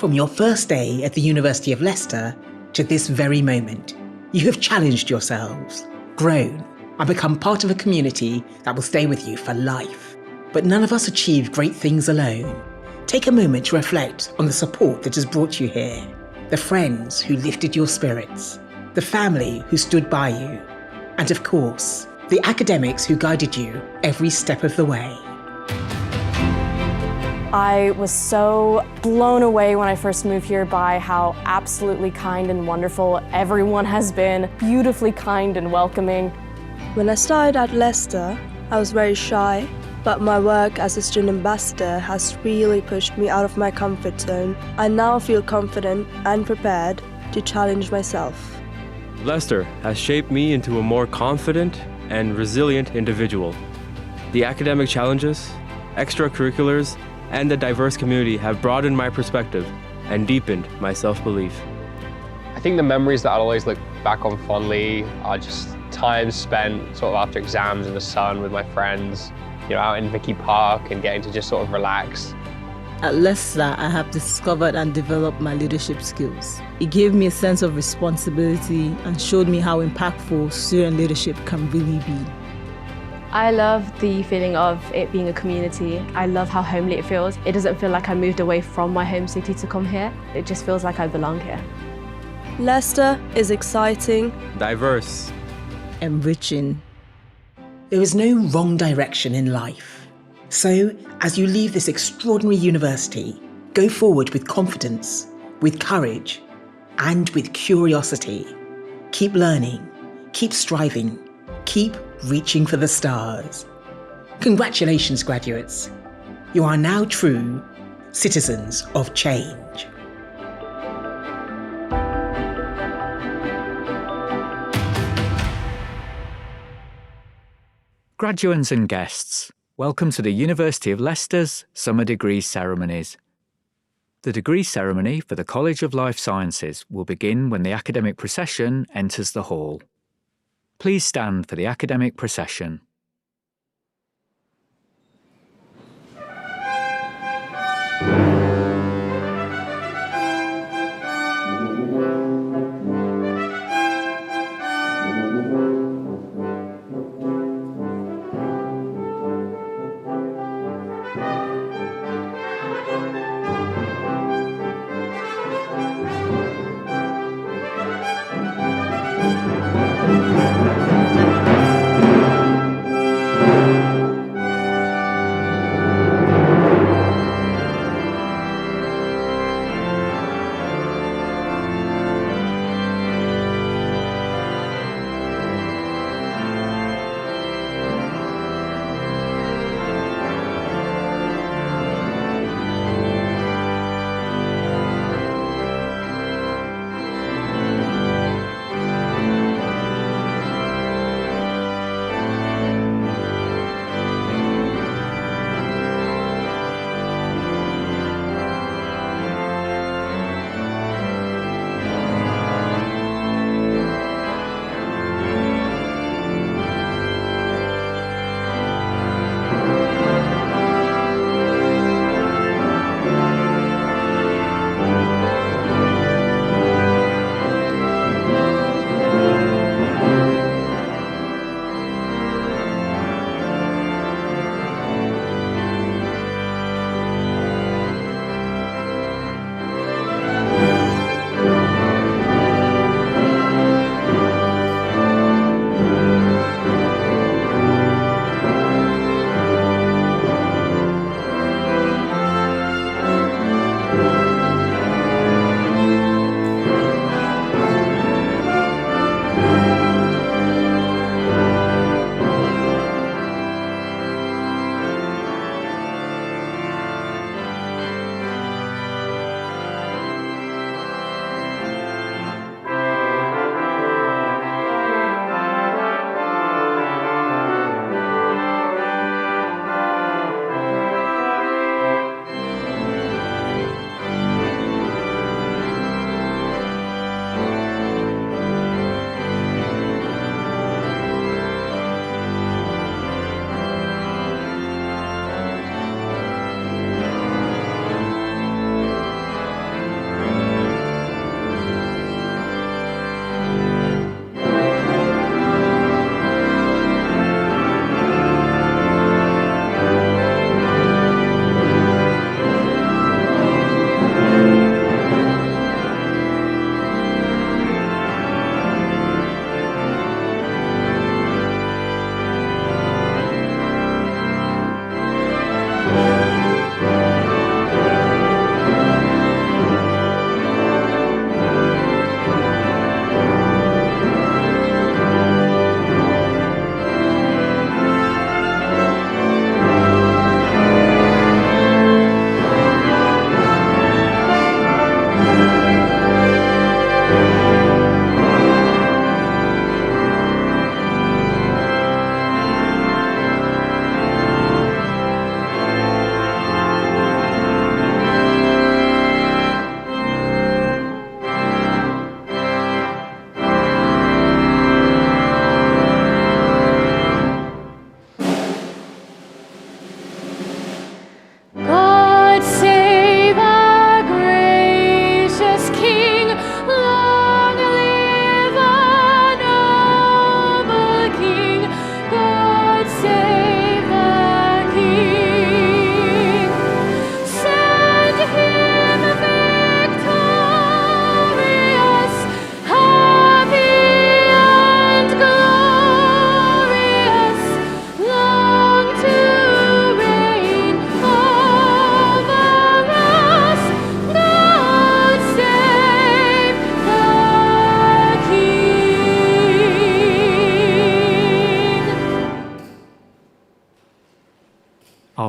From your first day at the University of Leicester to this very moment, you have challenged yourselves, grown, and become part of a community that will stay with you for life. But none of us achieved great things alone. Take a moment to reflect on the support that has brought you here, the friends who lifted your spirits, the family who stood by you, and of course, the academics who guided you every step of the way. I was so blown away when I first moved here by how absolutely kind and wonderful everyone has been, beautifully kind and welcoming. When I started at Leicester, I was very shy, but my work as a student ambassador has really pushed me out of my comfort zone. I now feel confident and prepared to challenge myself. Leicester has shaped me into a more confident and resilient individual. The academic challenges, extracurriculars, and the diverse community have broadened my perspective and deepened my self-belief. I think the memories that I'll always look back on fondly are just time spent sort of after exams in the sun with my friends, out in Vicky Park and getting to just sort of relax. At Leicester, I have discovered and developed my leadership skills. It gave me a sense of responsibility and showed me how impactful student leadership can really be. I love the feeling of it being a community. I love how homely it feels. It doesn't feel like I moved away from my home city to come here. It just feels like I belong here. Leicester is exciting, diverse, enriching. There is no wrong direction in life. So, as you leave this extraordinary university, go forward with confidence, with courage, and with curiosity. Keep learning, keep striving, keep reaching for the stars. Congratulations, graduates. You are now true citizens of change. Graduates and guests, welcome to the University of Leicester's Summer Degree Ceremonies. The degree ceremony for the College of Life Sciences will begin when the academic procession enters the hall. Please stand for the academic procession.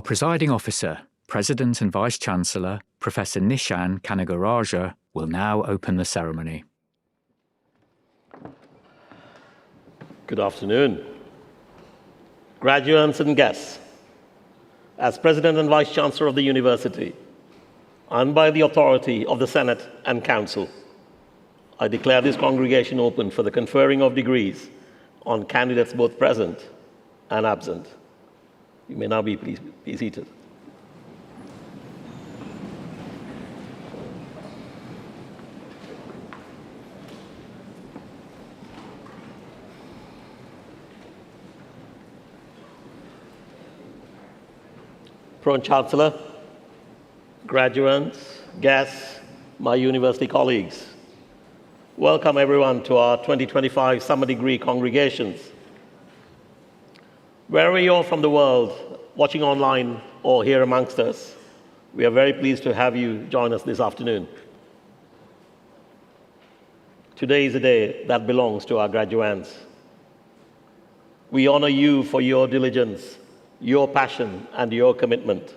Our presiding officer, President and Vice-Chancellor, Professor Nishan Kanagaraja, will now open the ceremony. Good afternoon. Graduates and guests, as President and Vice-Chancellor of the University, and by the authority of the Senate and Council, I declare this congregation open for the conferring of degrees on candidates both present and absent. You may now please be seated. Pro-Chancellor, graduates, guests, my university colleagues, welcome everyone to our 2025 summer degree congregations. Wherever you're from the world, watching online or here amongst us, we are very pleased to have you join us this afternoon. Today is a day that belongs to our graduates. We honor you for your diligence, your passion, and your commitment.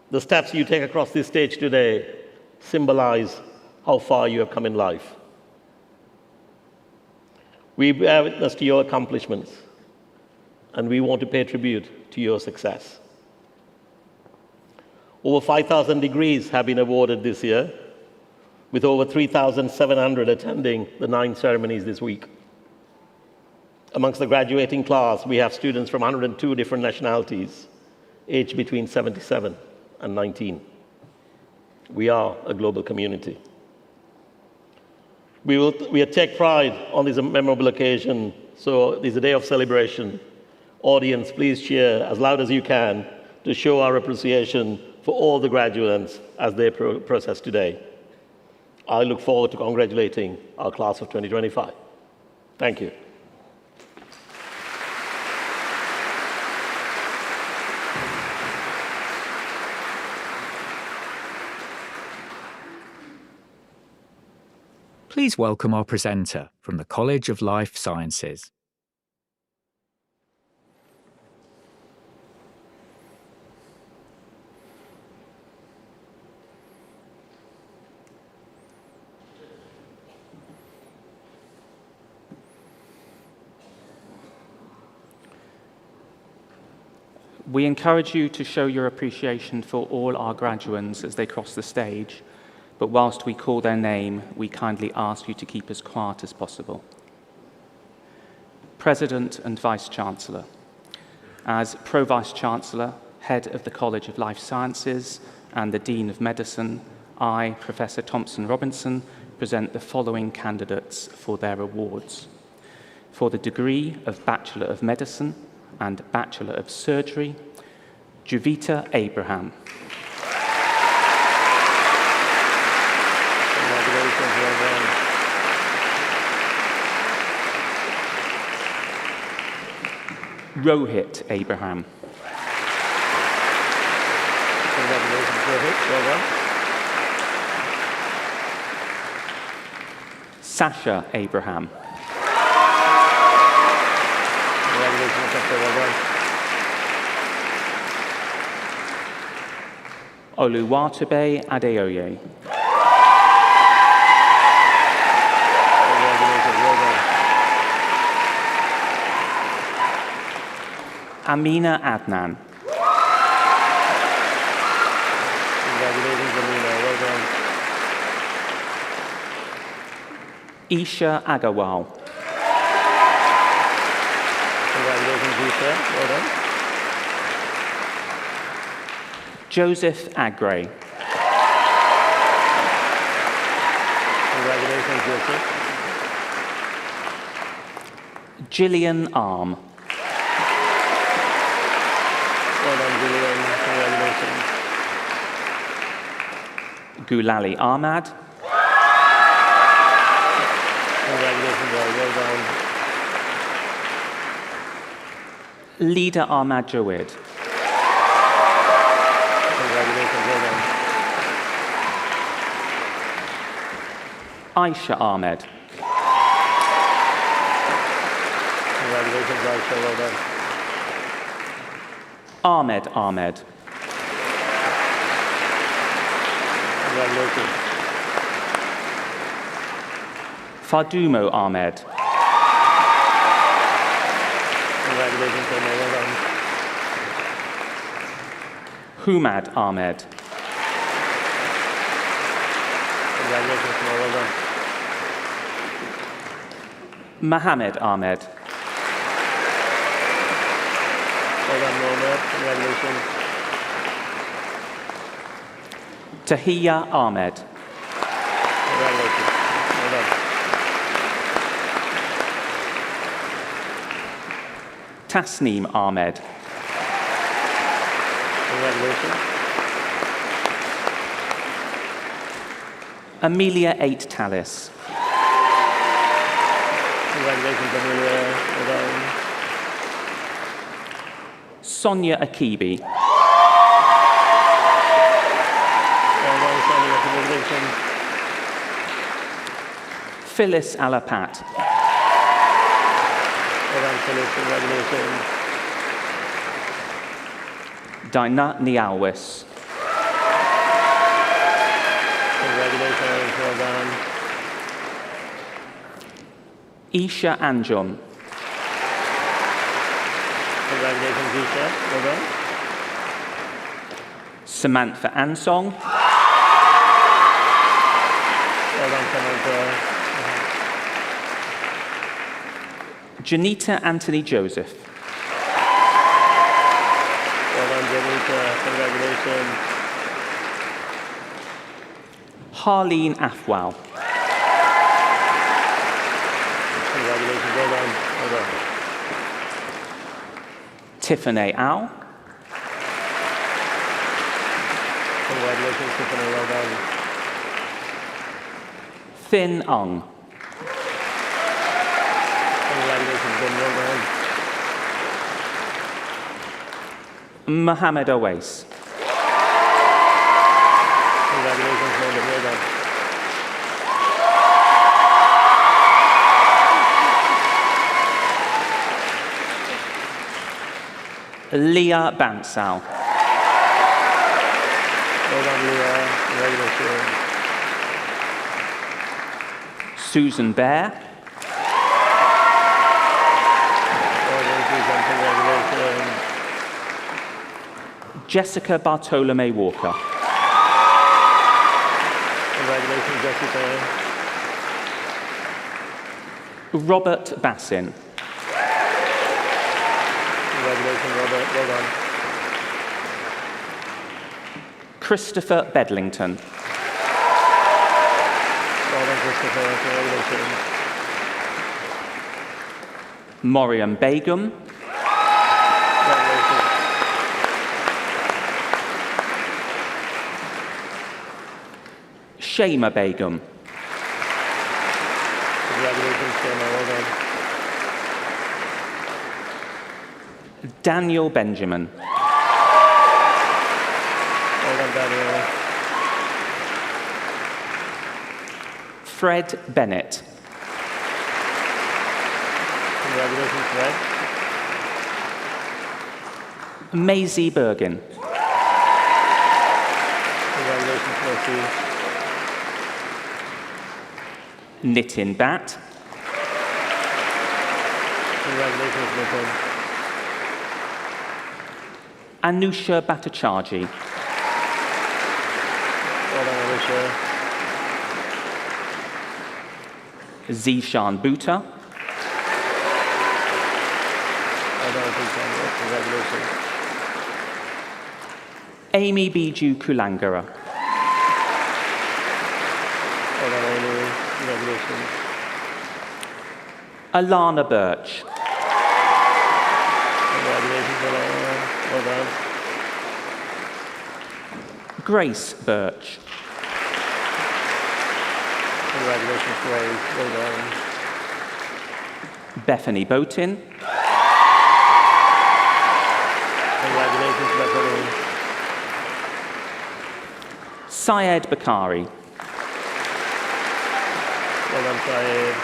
The steps you take across this stage today symbolize how far you have come in life. We bear witness to your accomplishments, and we want to pay tribute to your success. Over 5,000 degrees have been awarded this year, with over 3,700 attending the 9 ceremonies this week. Amongst the graduating class, we have students from 102 different nationalities, aged between 77 and 19. We are a global community. We take pride on this memorable occasion, so it is a day of celebration. Audience, please cheer as loud as you can to show our appreciation for all the graduates as they process today. I look forward to congratulating our class of 2025. Thank you. Please welcome our presenter from the College of Life Sciences. We encourage you to show your appreciation for all our graduates as they cross the stage, but whilst we call their name, we kindly ask you to keep as quiet as possible. President and Vice-Chancellor, as Pro-Vice-Chancellor, Head of the College of Life Sciences and the Dean of Medicine, I, Professor Thompson-Robinson, present the following candidates for their awards. For the degree of Bachelor of Medicine and Bachelor of Surgery, Juvita Abraham. Rohit Abraham. Congratulations, Rohit. Well done. Sasha Abraham. Congratulations, Sasha. Well done. Oluwatobe Adeoye. Congratulations. Well done. Amina Adnan. Congratulations, Amina. Well done. Isha Agarwal. Congratulations, Isha. Well done. Joseph Agray. Congratulations, Joseph. Gillian Arm. Well done, Julian. Congratulations. Gulali Ahmad. Congratulations, well done. Lida Ahmad Jawid. Congratulations, well done. Aisha Ahmed. Congratulations, Aisha. Well done. Ahmed Ahmed. Congratulations. Fadumo Ahmed. Congratulations, Emma. Well done. Humad Ahmed. Congratulations, Emma. Well done. Mohammed Ahmed. Well done, Mohammed. Congratulations. Tahiyya Ahmed. Congratulations. Well done. Tasneem Ahmed. Congratulations. Amelia 8 Tallis. Congratulations, Amelia. Well done. Sonia Akibi. Well done, Sonia. Congratulations. Phyllis Alapat. Well done, Phyllis. Congratulations. Dinah Nialwis. Congratulations. Well done. Isha Anjum. Congratulations, Isha. Well done. Samantha Ansong. Well done, Samantha. Janita Anthony Joseph. Well done, Janita. Congratulations. Harleen Afwal. Congratulations. Well done. Well done. Tiffany Au. Congratulations, Tiffany. Well done. Thin Ung. Congratulations, Ben. Well done. Mohammed Awais. Congratulations, Mohammed. Well done. Leah Bansal. Well done, Leah. Congratulations. Susan Bear. Well done, Susan. Congratulations. Jessica Bartolome Walker. Congratulations, Jessica. Robert Bassin. Congratulations, Robert. Well done. Christopher Bedlington. Well done, Christopher. Congratulations. Moriam Begum. Congratulations. Shema Begum. Congratulations, Shema. Well done. Daniel Benjamin. Well done, Daniel. Fred Bennett. Congratulations, Fred. Maisie Bergen. Congratulations, Mercy. Nitin Bat. Congratulations, Nitin. Anusha Bhattacharjee. Well done, Anusha. Zishan Bhutta. Well done, Zishan. Congratulations. Amy Biju Kulangara. Well done, Amy. Congratulations. Alana Birch. Congratulations, Alana. Well done. Grace Birch. Congratulations, Grace. Well done. Bethany Botin. Congratulations, Bethany. Syed Bakari. Well done, Syed.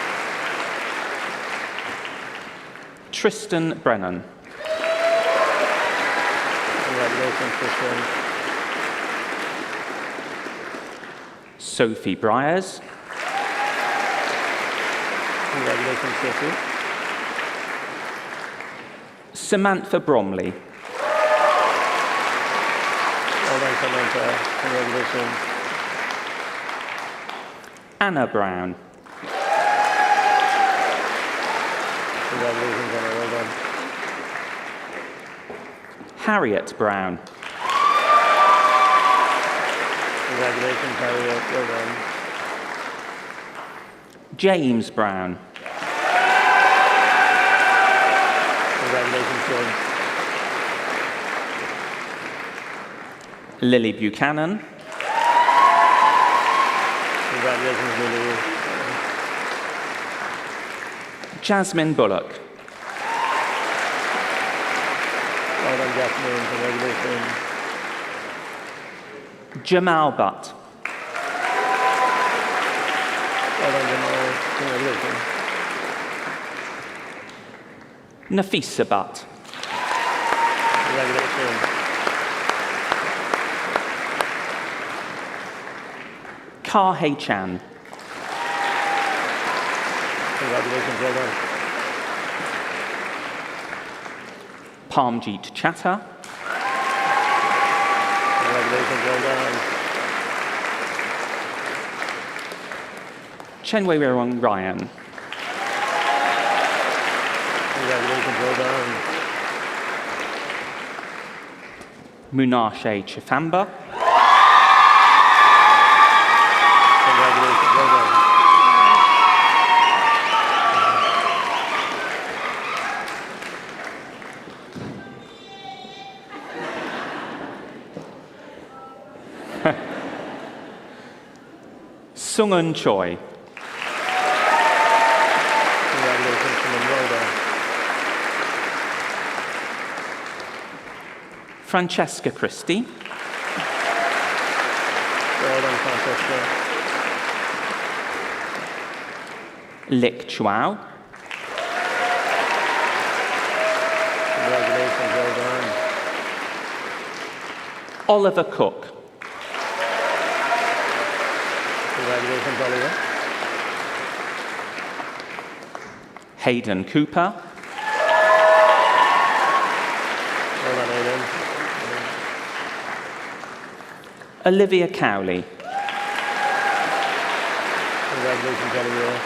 Tristan Brennan. Congratulations, Christian. Sophie Briers, Congratulations, Sophie. Samantha Bromley, Well done, Samantha. Congratulations. Anna Brown, Congratulations, Anna. Well done. Harriet Brown, Congratulations, Harriet. Well done. James Brown, Congratulations, James. Lily Buchanan, Congratulations, Lily. Jasmine Bullock, Well done, Jasmine. Congratulations. Jamal Butt, Well done, Jamal. Congratulations. Nafisa Butt, Congratulations. Kar Hei Chan, Congratulations. Well done. Parmjeet Chatter, Congratulations. Well done. Chenwei Ryan, Congratulations. Well done. Munashe Chifamba, Congratulations. Well done. Sungun Choi, Congratulations, Simon. Well done. Francesca Christie, Well done, Francesca. Lick Chuao, Congratulations. Well done. Oliver Cook, Congratulations, Oliver. Hayden Cooper, Well done, Aidan. Olivia Cowley, Congratulations, Oliver.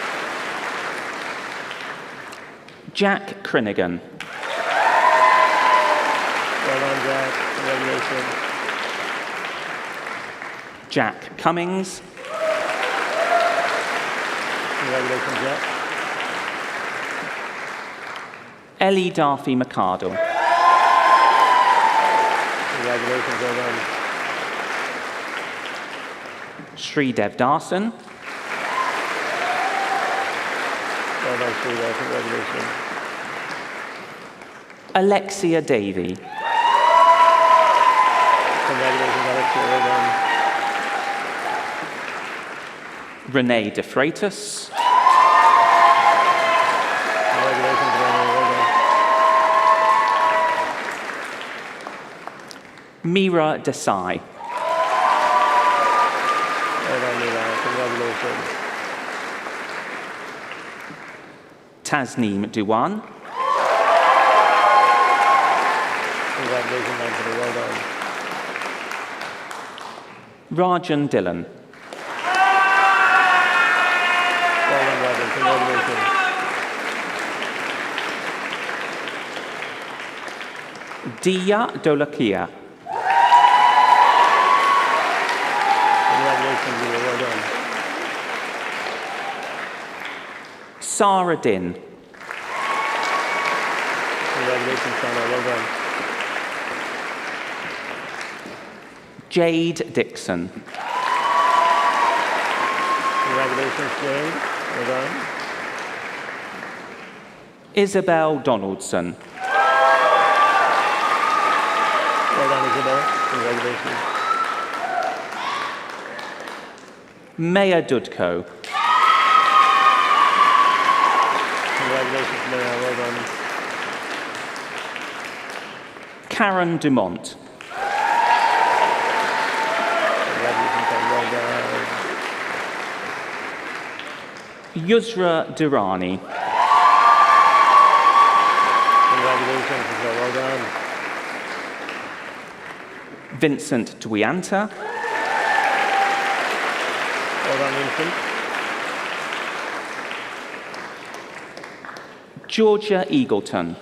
Jack Crinigan, Well done, Jack. Congratulations. Jack Cummings, Congratulations, Jack. Ellie Darby McArdle, Congratulations. Well done. Sridev Darson, Well done, Sridhar. Congratulations. Alexia Davey, Congratulations, Alexia. Well done. Renee De Freitas, Congratulations, Renee. Well done. Mira Desai, Well done, Mira. Congratulations. Tasneem Dewan, Congratulations, Anthony. Well done. Rajan Dillon, Well done, Robin. Congratulations. Dia Dolakia, Congratulations, Dia. Well done. Sarah Din, Congratulations, Sana. Well done. Jade Dixon, Congratulations, Jane. Well done. Isabel Donaldson, Well done, Isabel. Congratulations. Maya Dudko, Congratulations, Maya. Well done. Karen Dumont, well done. Yusra Durrani. Congratulations, Yusra, well done. Vincent Dwianta. Well done, Vincent. Georgia Eagleton.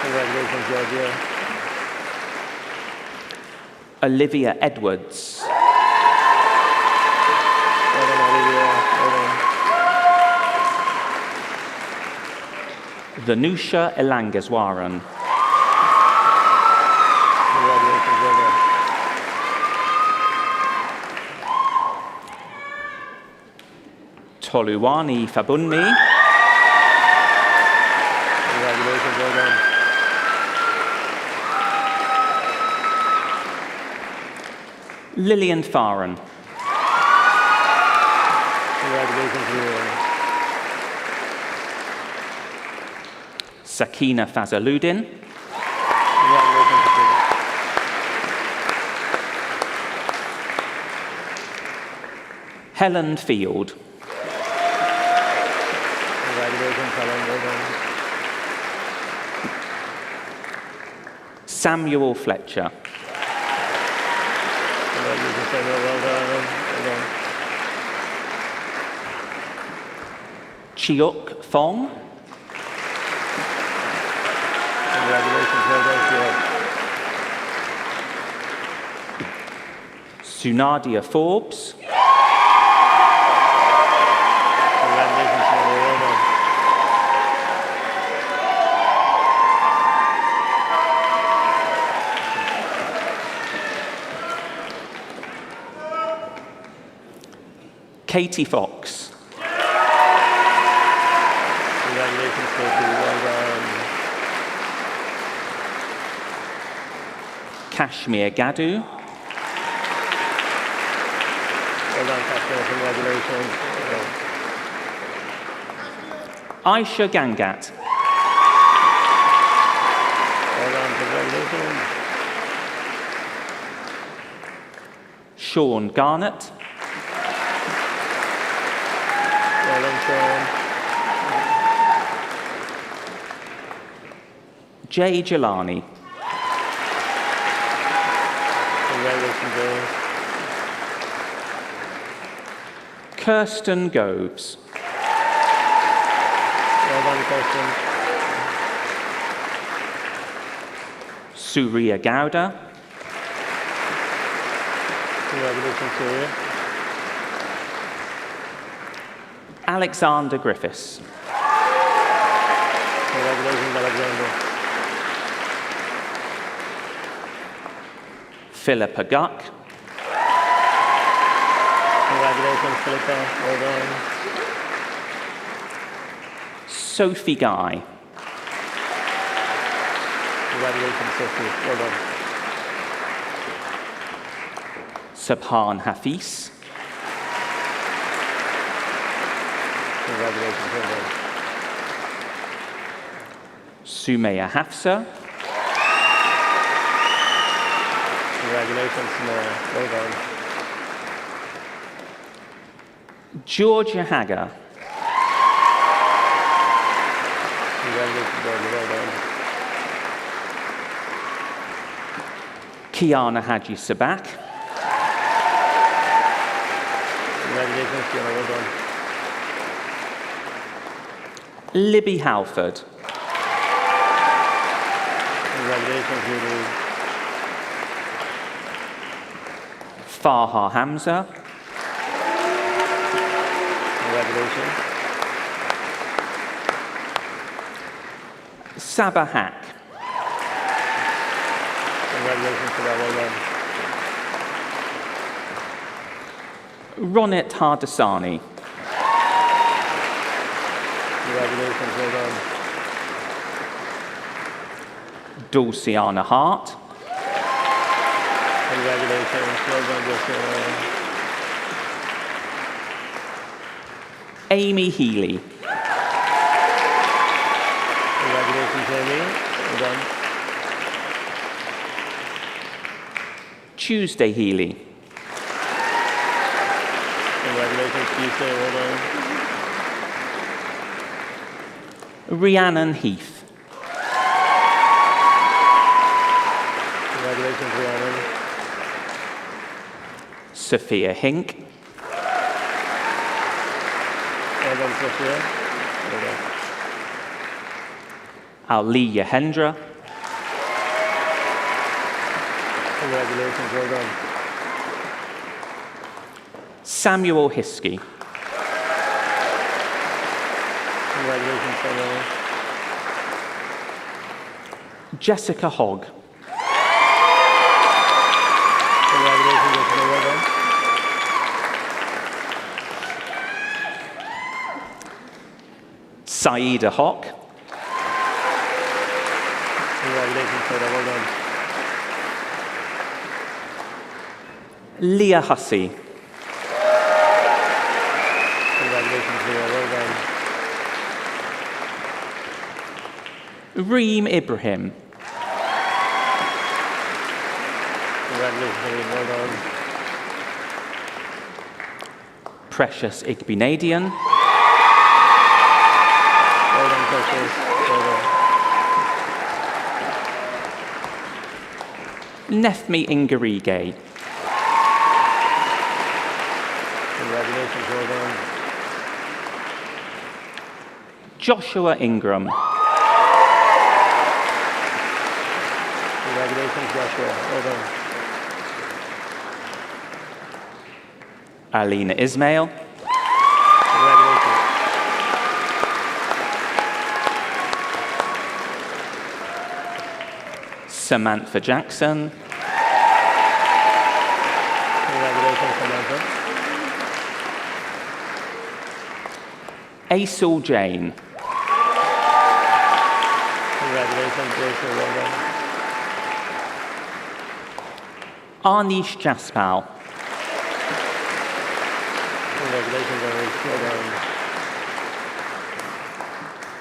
Congratulations, Georgia. Olivia Edwards. Well done, Olivia. Well done. Vanusha Elangaswaran. Congratulations, well done. Toluwani Fabunmi. Congratulations, well done. Lillian Farren. Congratulations, Lillian. Sakina Fazaludin. Congratulations, Sakina. Helen Field. Congratulations, Helen. Well done. Samuel Fletcher. Congratulations, Samuel. Well done. Well done. Chiok Fong. Congratulations, well done, Chiok. Sunadia Forbes. Congratulations, Sunadia. Well done. Katie Fox. Congratulations, Katie. Well done. Kashmir Gadu. Well done, Kashmir. Congratulations. Well done. Aisha Gangat. Well done. Congratulations. Sean Garnett. Well done, Sean. Jay Jelani. Congratulations, Jay. Kirsten Goves. Well done, Kirsten. Surya Gowda. Congratulations, Surya. Alexander Griffiths. Congratulations, Alexander. Philippa Guck. Congratulations, Philippa. Well done. Sophie Guy. Congratulations, Sophie. Well done. Subhan Hafiz. Congratulations, well done. Sumaya Hafsa. Congratulations, Sumaya. Well done. Georgia Hagger. Congratulations, Georgia. Well done. Kiana Haji Sabak. Congratulations, Kiana. Well done. Libby Halford. Congratulations, Libby. Farha Hamza. Congratulations. Saba Hack. Congratulations to that. Well done. Ronit Hardasani. Congratulations. Well done. Dulciana Hart. Congratulations. Well done, Dulciana. Amy Healy. Congratulations, Amy. Well done. Tuesday Healy. Congratulations, Tuesday. Well done. Rhiannon Heath. Congratulations, Rhiannon. Sophia Hink. Well done, Sophia. Well done. Ali Yahendra. Congratulations, well done. Samuel Hiskey. Congratulations, Samuel. Jessica Hogg. Congratulations, Jessica, well done. Saida Hock. Congratulations, Saida, well done. Leah Hussey. Congratulations, Leah, well done. Reem Ibrahim. Congratulations, Reem, well done. Precious Igbinadian. Well done, Precious, well done. Nefmi Ingarige. Congratulations, well done. Joshua Ingram. Congratulations, Joshua, well done. Alina Ismail. Congratulations. Samantha Jackson. Congratulations, Samantha. Aisel Jane. Congratulations, Aisel, well done. Arnish Jaspal. Congratulations, Anish, well done.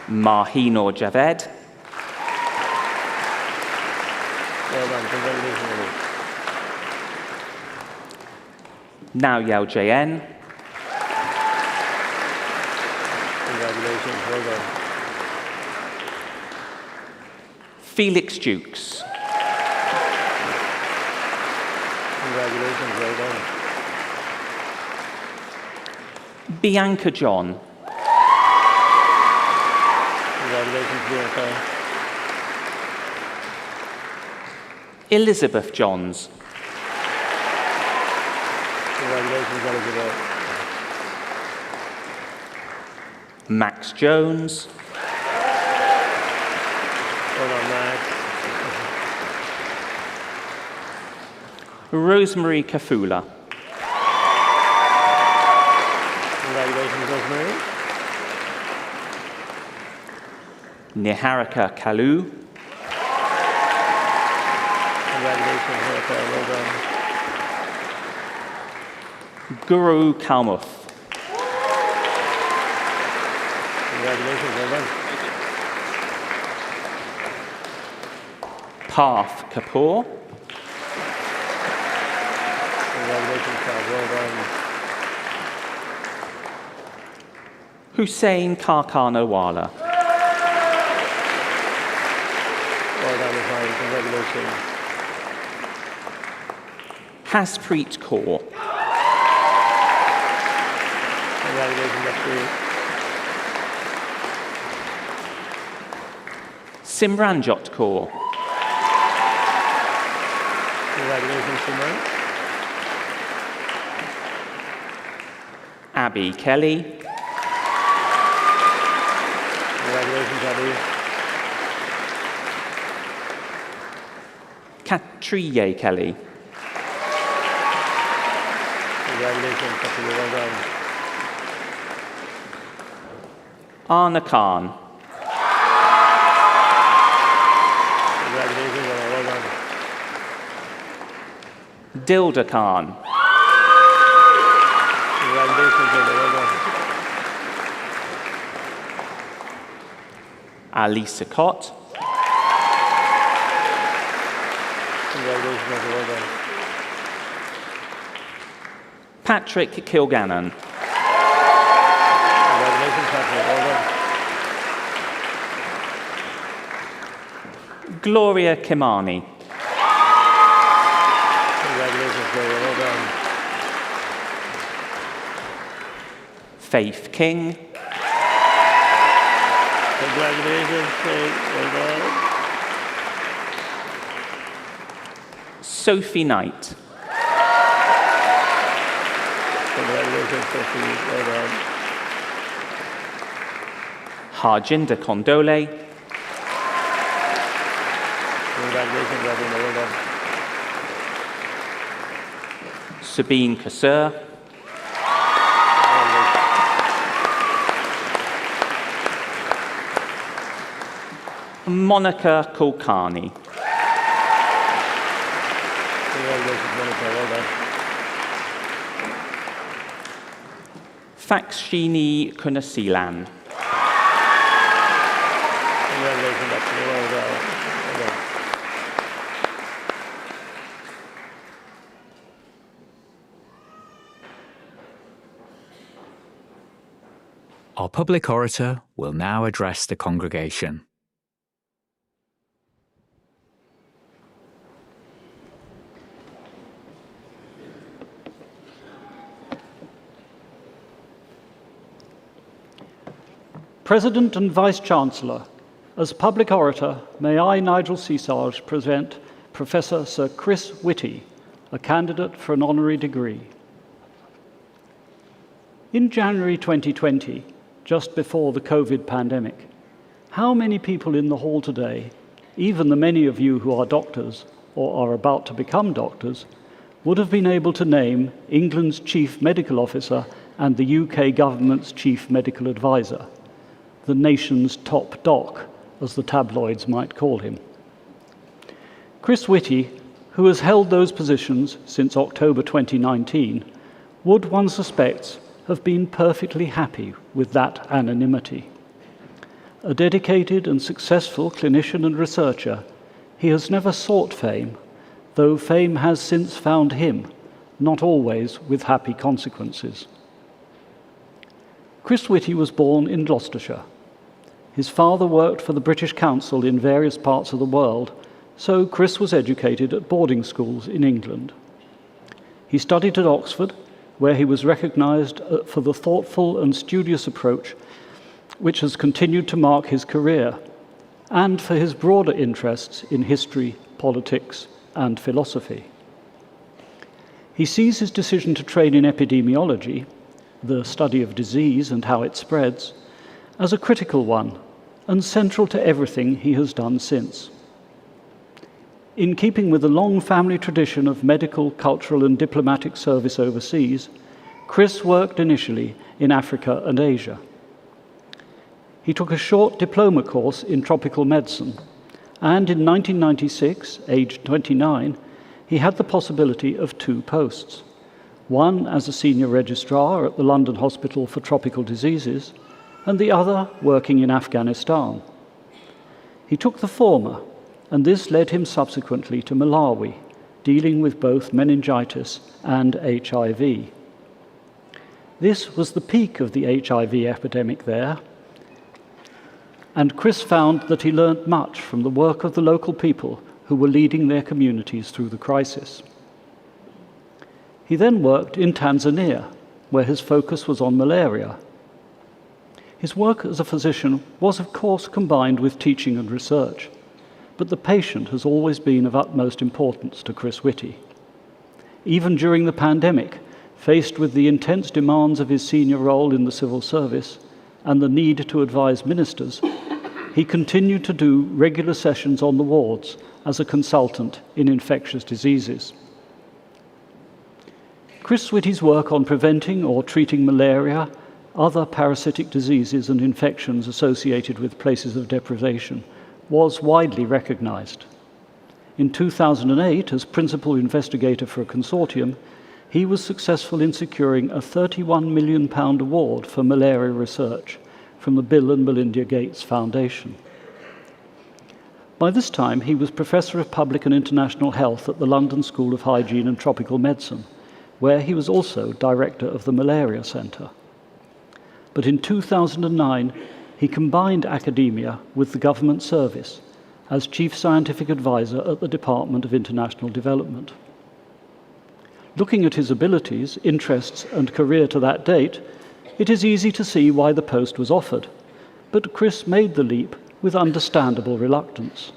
Mahinor Javed. Well done, congratulations, Anish. Now Yao JN. Congratulations, well done. Felix Jukes. Congratulations, well done. Bianca John. Congratulations, Bianca. Elizabeth Johns. Congratulations, Elizabeth. Max Jones. Well done, Max. Rosemary Kafula. Congratulations, Rosemary. Niharika Kalu. Congratulations, Niharika, well done. Guru Kalmuth. Congratulations, well done. Parth Kapoor. Congratulations, Parth, well done. Hussein Karkanawala. Well done, Hussein, congratulations. Haspreet Kaur. Congratulations, Haspreet. Simranjot Kaur. Congratulations, Simran. Abby Kelly. Congratulations, Abby. Katriye Kelly. Congratulations, Katriye, well done. Anna Khan. Congratulations, Anna, well done. Dilda Khan. Congratulations, Dilda, well done. Alisa Cott. Congratulations, Anna, well done. Patrick Kilgannon. Congratulations, Patrick. Well done. Gloria Kimani. Congratulations, Gloria. Well done. Faith King. Congratulations, Faith. Well done. Sophie Knight. Congratulations, Sophie. Well done. Harjinder Kondole. Congratulations, Ravinder. Well done. Sabine Kassir. Monica Kulkarni. Congratulations, Monica. Well done. Fakshini Kunasilan. Congratulations, Lakshmi. Well done. Well done. Our public orator will now address the congregation. President and Vice-Chancellor, as public orator, may I, Nigel Cesarge, present Professor Sir Chris Whitty, a candidate for an honorary degree. In January 2020, just before the COVID pandemic, how many people in the hall today, even the many of you who are doctors or are about to become doctors, would have been able to name England's Chief Medical Officer and the UK government's Chief Medical Advisor, the nation's top doc, as the tabloids might call him? Chris Whitty, who has held those positions since October 2019, would, one suspects, have been perfectly happy with that anonymity. A dedicated and successful clinician and researcher, he has never sought fame, though fame has since found him, not always with happy consequences. Chris Whitty was born in Gloucestershire. His father worked for the British Council in various parts of the world, so Chris was educated at boarding schools in England. He studied at Oxford, where he was recognised for the thoughtful and studious approach which has continued to mark his career, and for his broader interests in history, politics, and philosophy. He sees his decision to train in epidemiology, the study of disease and how it spreads, as a critical one and central to everything he has done since. In keeping with the long family tradition of medical, cultural, and diplomatic service overseas, Chris worked initially in Africa and Asia. He took a short diploma course in tropical medicine, and in 1996, aged 29, he had the possibility of 2 posts, one as a senior registrar at the London Hospital for Tropical Diseases, and the other working in Afghanistan. He took the former, and this led him subsequently to Malawi, dealing with both meningitis and HIV. This was the peak of the HIV epidemic there, and Chris found that he learned much from the work of the local people who were leading their communities through the crisis. He then worked in Tanzania, where his focus was on malaria. His work as a physician was, of course, combined with teaching and research, but the patient has always been of utmost importance to Chris Whitty. Even during the pandemic, faced with the intense demands of his senior role in the civil service and the need to advise ministers, he continued to do regular sessions on the wards as a consultant in infectious diseases. Chris Whitty's work on preventing or treating malaria, other parasitic diseases and infections associated with places of deprivation was widely recognized. In 2008, as principal investigator for a consortium, he was successful in securing a £31 million award for malaria research from the Bill and Melinda Gates Foundation. By this time, he was Professor of Public and International Health at the London School of Hygiene and Tropical Medicine, where he was also director of the Malaria Centre. But in 2009, he combined academia with the government service as Chief Scientific Advisor at the Department of International Development. Looking at his abilities, interests, and career to that date, it is easy to see why the post was offered, but Chris made the leap with understandable reluctance.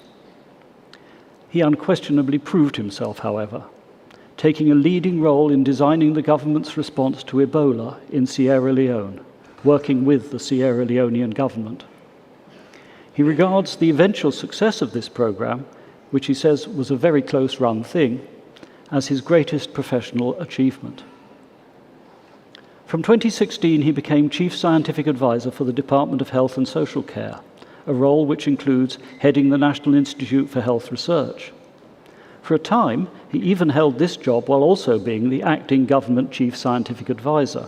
He unquestionably proved himself, however, taking a leading role in designing the government's response to Ebola in Sierra Leone, working with the Sierra Leonean government. He regards the eventual success of this program, which he says was a very close-run thing, as his greatest professional achievement. From 2016, he became Chief Scientific Advisor for the Department of Health and Social Care, a role which includes heading the National Institute for Health Research. For a time, he even held this job while also being the acting government Chief Scientific Advisor,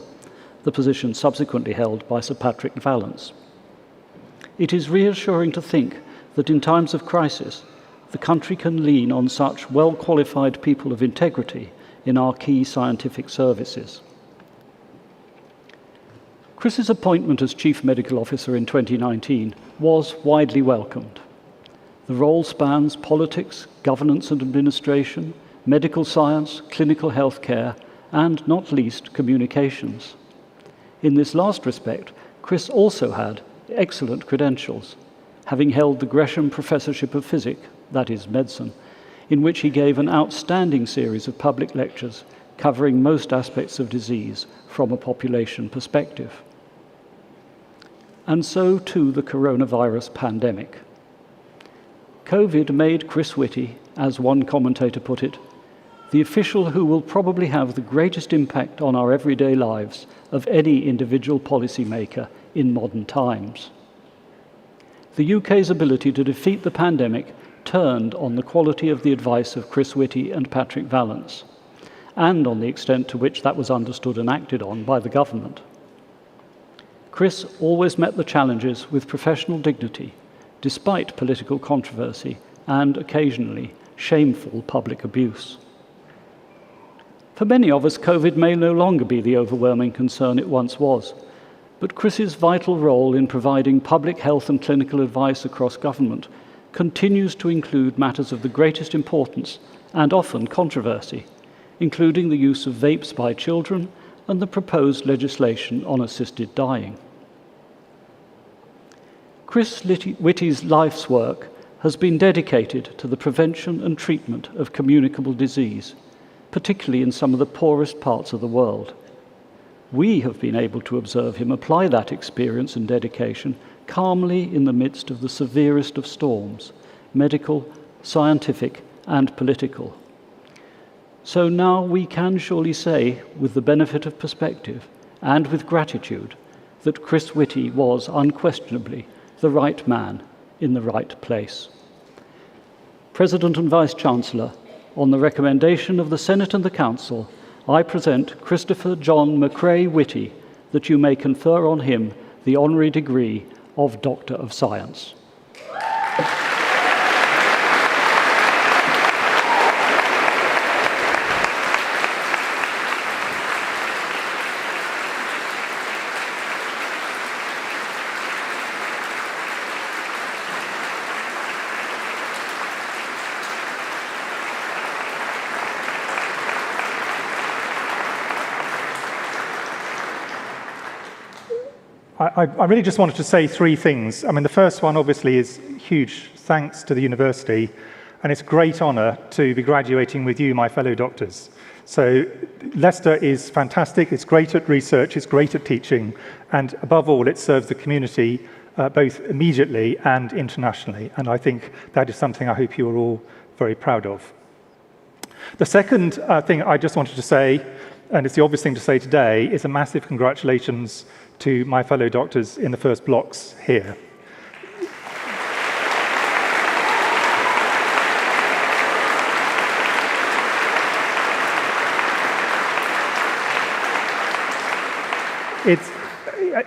the position subsequently held by Sir Patrick Vallance. It is reassuring to think that in times of crisis, the country can lean on such well-qualified people of integrity in our key scientific services. Chris's appointment as Chief Medical Officer in 2019 was widely welcomed. The role spans politics, governance and administration, medical science, clinical healthcare, and not least communications. In this last respect, Chris also had excellent credentials, having held the Gresham Professorship of Physics, that is medicine, in which he gave an outstanding series of public lectures covering most aspects of disease from a population perspective. And so too the coronavirus pandemic. COVID made Chris Whitty, as one commentator put it, the official who will probably have the greatest impact on our everyday lives of any individual policymaker in modern times. The UK's ability to defeat the pandemic turned on the quality of the advice of Chris Whitty and Patrick Vallance, and on the extent to which that was understood and acted on by the government. Chris always met the challenges with professional dignity, despite political controversy and, occasionally, shameful public abuse. For many of us, COVID may no longer be the overwhelming concern it once was, but Chris's vital role in providing public health and clinical advice across government continues to include matters of the greatest importance and often controversy, including the use of vapes by children and the proposed legislation on assisted dying. Chris Whitty's life's work has been dedicated to the prevention and treatment of communicable disease, particularly in some of the poorest parts of the world. We have been able to observe him apply that experience and dedication calmly in the midst of the severest of storms, medical, scientific, and political. So now we can surely say, with the benefit of perspective and with gratitude, that Chris Whitty was unquestionably the right man in the right place. President and Vice-Chancellor, on the recommendation of the Senate and the Council, I present Christopher John McCrae Whitty that you may confer on him the honorary degree of Doctor of Science. I really just wanted to say three things. I mean, the first one obviously is huge thanks to the university, and it's a great honour to be graduating with you, my fellow doctors. So Leicester is fantastic, it's great at research, it's great at teaching, and above all, it serves the community both immediately and internationally, and I think that is something I hope you are all very proud of. The second thing I just wanted to say, and it's the obvious thing to say today, is a massive congratulations to my fellow doctors in the first blocks here. It's,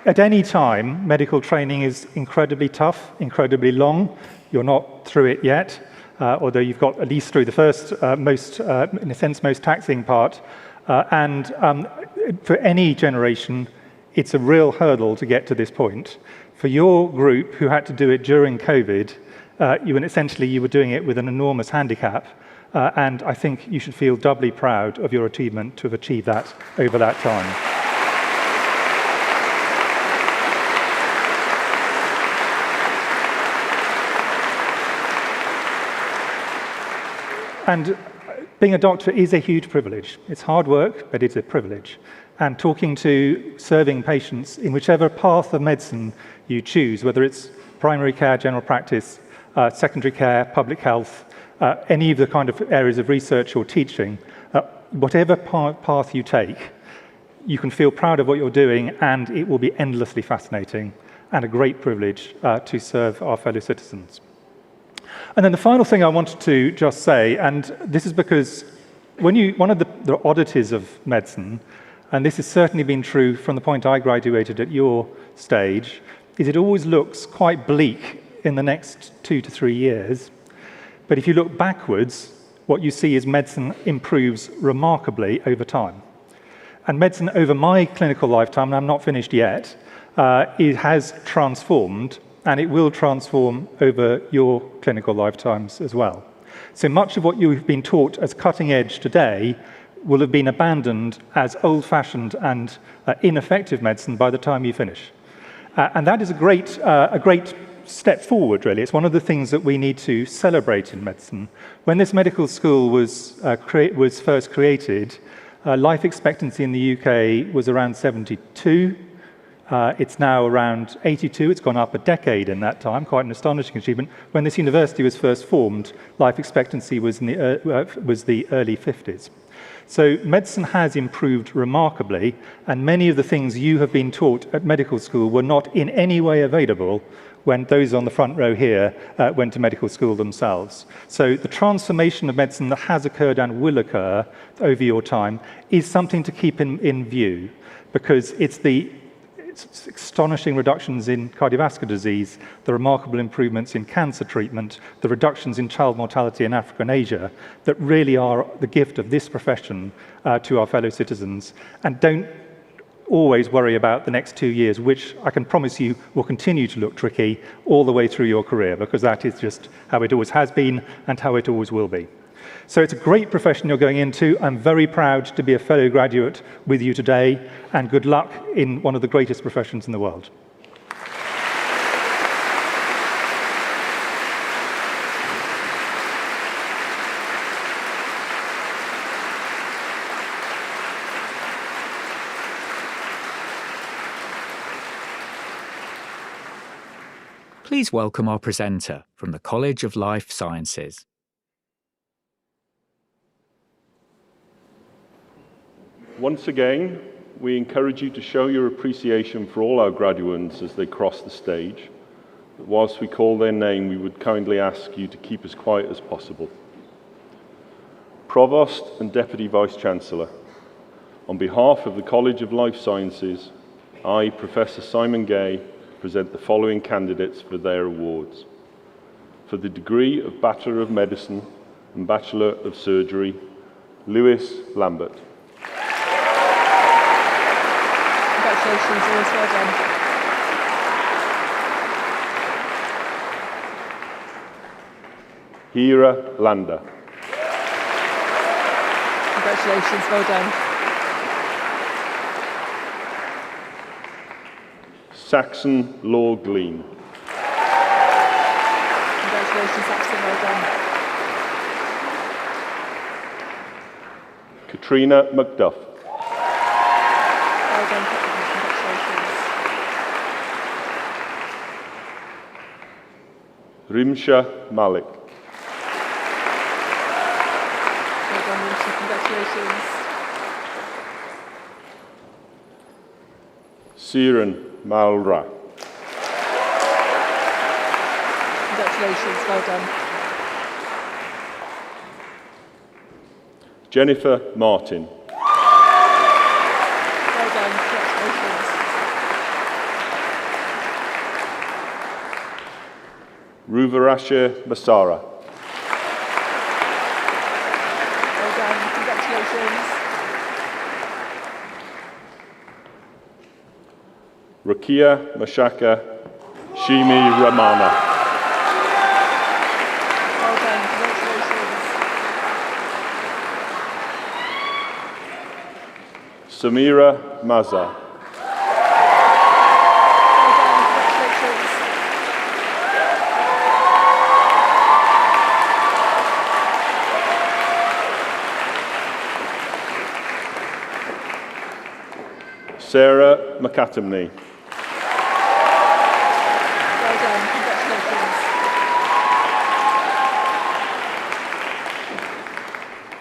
at any time, medical training is incredibly tough, incredibly long. You're not through it yet, although you've got at least through the first, in a sense, most taxing part. For any generation, it's a real hurdle to get to this point. For your group who had to do it during COVID, you were doing it with an enormous handicap, and I think you should feel doubly proud of your achievement to have achieved that over that time. And being a doctor is a huge privilege. It's hard work, but it's a privilege. And serving patients in whichever path of medicine you choose, whether it's primary care, general practice, secondary care, public health, any of the kind of areas of research or teaching, whatever path you take, you can feel proud of what you're doing, and it will be endlessly fascinating and a great privilege to serve our fellow citizens. And then the final thing I wanted to just say, and this is because one of the oddities of medicine, and this has certainly been true from the point I graduated at your stage, is it always looks quite bleak in the next 2 to 3 years. But if you look backwards, what you see is medicine improves remarkably over time. And medicine over my clinical lifetime, and I'm not finished yet, it has transformed, and it will transform over your clinical lifetimes as well. So much of what you've been taught as cutting edge today will have been abandoned as old-fashioned and ineffective medicine by the time you finish. And that is a great step forward, really. It's one of the things that we need to celebrate in medicine. When this medical school was first created, life expectancy in the UK was around 72. It's now around 82. It's gone up a decade in that time, quite an astonishing achievement. When this university was first formed, life expectancy was the early 50s. So medicine has improved remarkably, and many of the things you have been taught at medical school were not in any way available when those on the front row here went to medical school themselves. So the transformation of medicine that has occurred and will occur over your time is something to keep in view, because it's astonishing reductions in cardiovascular disease, the remarkable improvements in cancer treatment, the reductions in child mortality in Africa and Asia that really are the gift of this profession to our fellow citizens. And don't always worry about the next 2 years, which I can promise you will continue to look tricky all the way through your career, because that is just how it always has been and how it always will be. So it's a great profession you're going into. I'm very proud to be a fellow graduate with you today, and good luck in one of the greatest professions in the world. Please welcome our presenter from the College of Life Sciences. Once again, we encourage you to show your appreciation for all our graduates as they cross the stage. But whilst we call their name, we would kindly ask you to keep as quiet as possible. Provost and Deputy Vice-Chancellor, on behalf of the College of Life Sciences, I, Professor Simon Gay, present the following candidates for their awards. For the degree of Bachelor of Medicine and Bachelor of Surgery, Lewis Lambert. Congratulations, Lewis, well done. Hira Landa. Congratulations, well done. Saxon Law Glean. Congratulations, Saxon, well done. Katrina McDuff. Well done, congratulations. Rimsha Malik. Well done, Rimsha, congratulations. Siren Malra. Congratulations, well done. Jennifer Martin. Well done, congratulations. Ruvarasha Masara. Well done, congratulations. Rukia Mashaka Shimi Ramana. Well done, congratulations. Samira Maza. Sarah McAtamney. Well done, congratulations.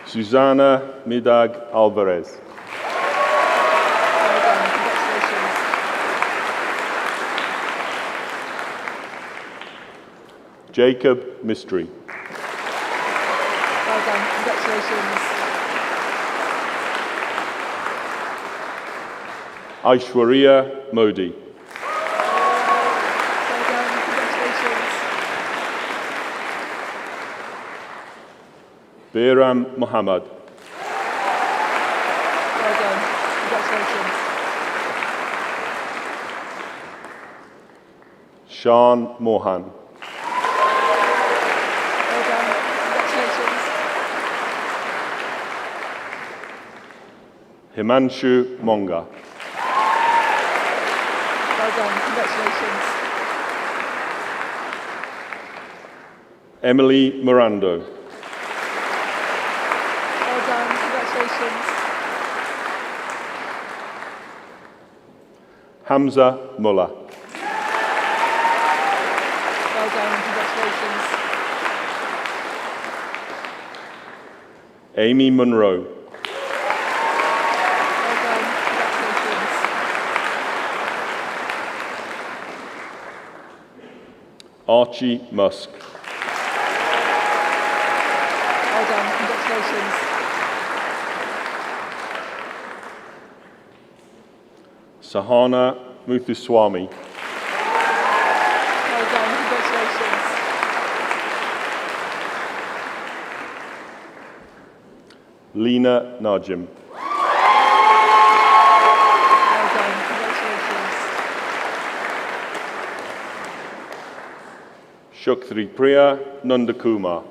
Susana Midag Alvarez. Well done, congratulations. Jacob Mystery. Well done, congratulations. Aishwarya Modi. Well done, congratulations. Behram Muhammad. Well done, congratulations. Sean Mohan. Well done, congratulations. Himanshu Monga. Well done, congratulations. Emily Mirando. Well done, congratulations. Hamza Mullah. Well done, congratulations. Amy Monroe. Well done, congratulations. Archie Musk. Well done, congratulations. Sahana Muthuswamy. Well done, congratulations. Lena Najim. Well done, congratulations. Shukri Priya Nandakumar.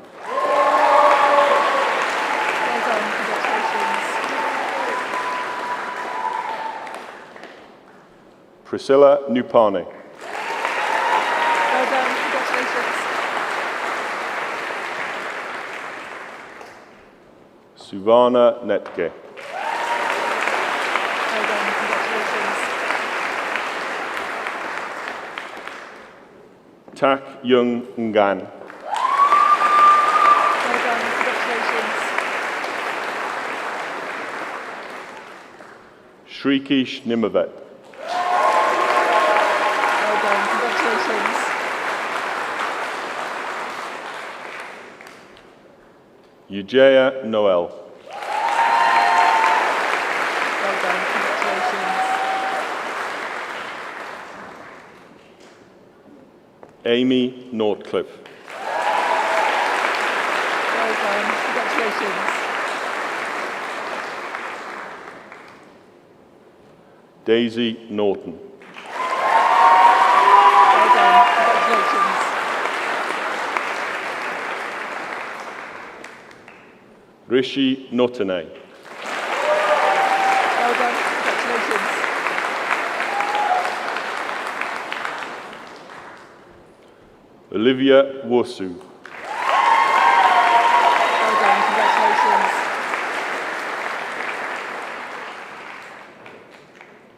Well done, congratulations. Priscilla Nupane. Well done, congratulations. Suvana Netke. Well done, congratulations. Tak Young Ngan. Well done, congratulations. Shrikish Nimavet. Well done, congratulations. Eugea Noel. Well done, congratulations. Amy Northcliffe. Well done, congratulations. Daisy Norton. Well done, congratulations. Rishi Notane. Well done, congratulations. Olivia Wosu. Well done, congratulations.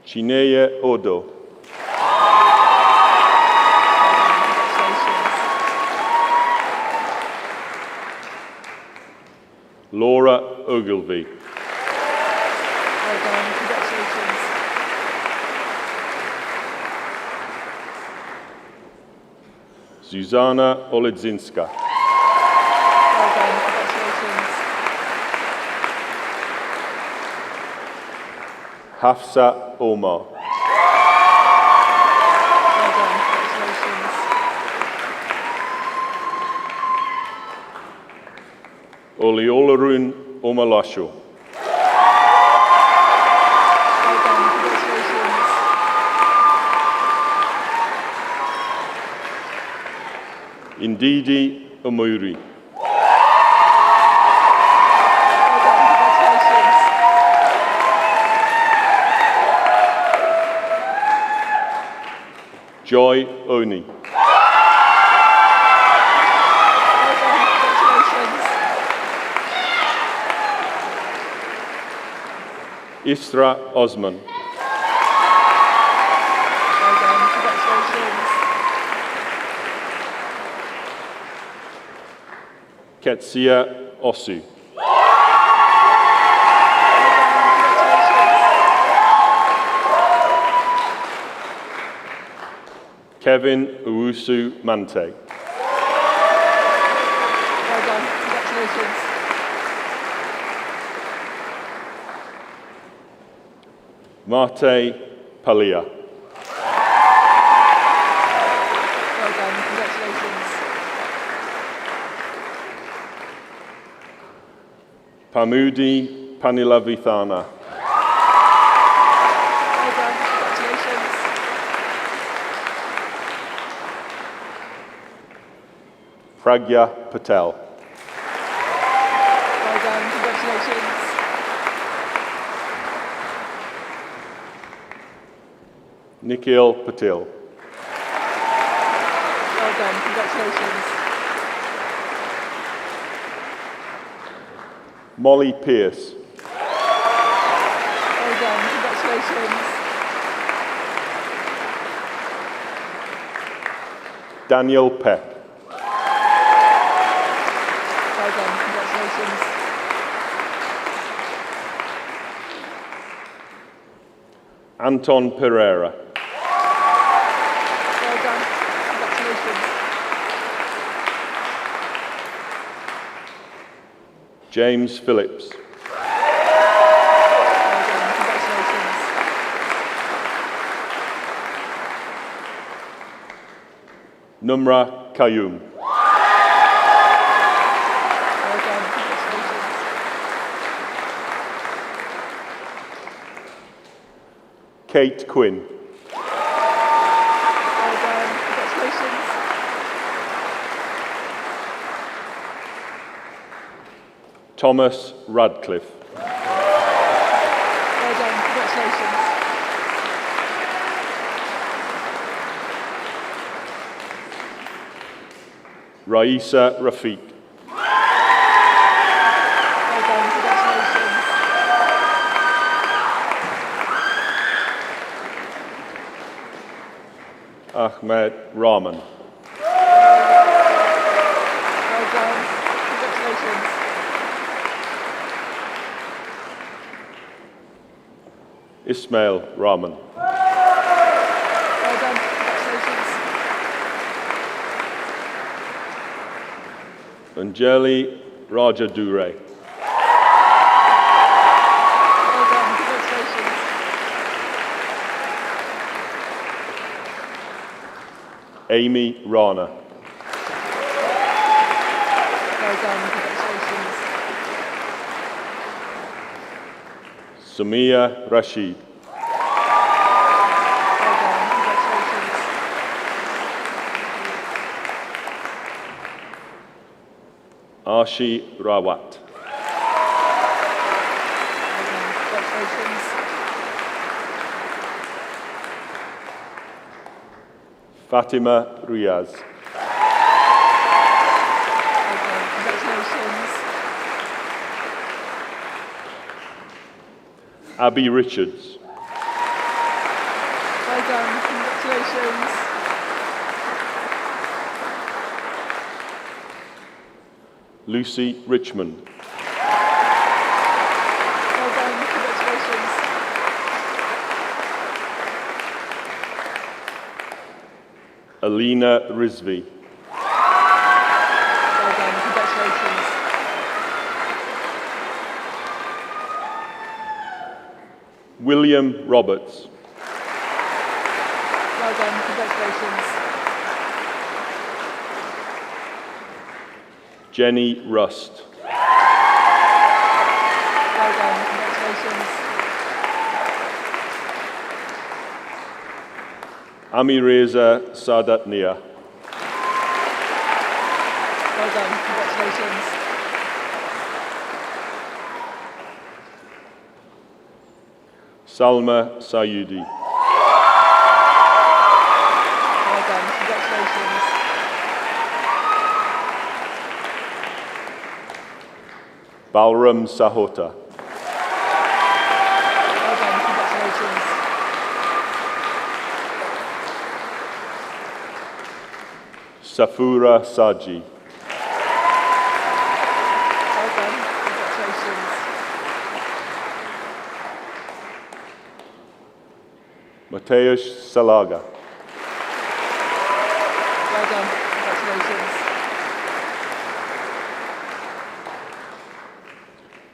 Chineye Odo. Congratulations. Laura Ogilvie. Well done, congratulations. Zuzana Olidzinska. Well done, congratulations. Hafsa Omar. Well done, congratulations. Oliolarun Omalasho. Well done, congratulations. Indidi Umuri. Joy Oni. Isra Osman. Ketsia Osu. Kevin Uwusu Mante. Marte Palia. Pamudi Panilavithana. Pragya Patel. Nikhil Patil. Molly Pierce. Daniel Peck. Anton Pereira. James Phillips. Numra Kayum. Kate Quinn. Thomas Radcliffe. Raisa Rafiq. Ahmed Rahman. Ismail Rahman. Anjali Rajadure. Amy Rana. Samia Rashid. Arshi Rawat. Fatima Riaz. Abby Richards. Well done, congratulations. Lucy Richmond. Well done, congratulations. Alina Rizvi. Well done, congratulations. William Roberts. Well done, congratulations. Jenny Rust. Well done, congratulations. Amireza Sadat Nia. Well done. Congratulations. Salma Sayudi. Well done. Congratulations. Balram Sahota. Well done. Congratulations. Safura Saji. Well done. Congratulations. Mateusz Salaga. Well done. Congratulations.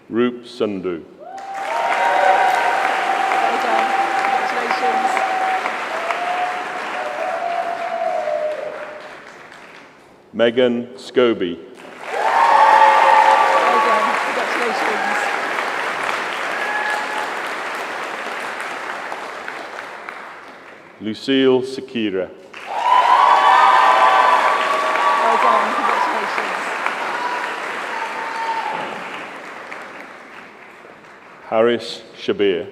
Roop Sundhu. Well done. Congratulations. Megan Scobie. Well done. Congratulations. Lucille Sakira. Well done. Congratulations. Haris Shabir.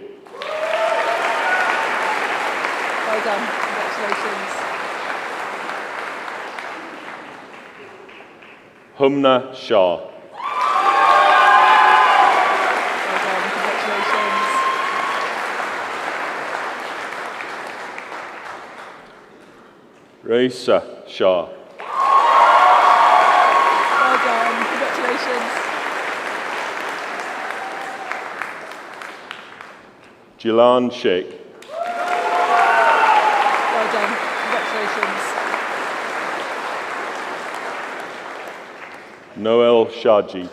Well done. Congratulations. Humna Shah. Well done. Congratulations. Raisa Shah. Well done. Congratulations. Jilan Sheikh. Well done. Congratulations. Noel Shaji.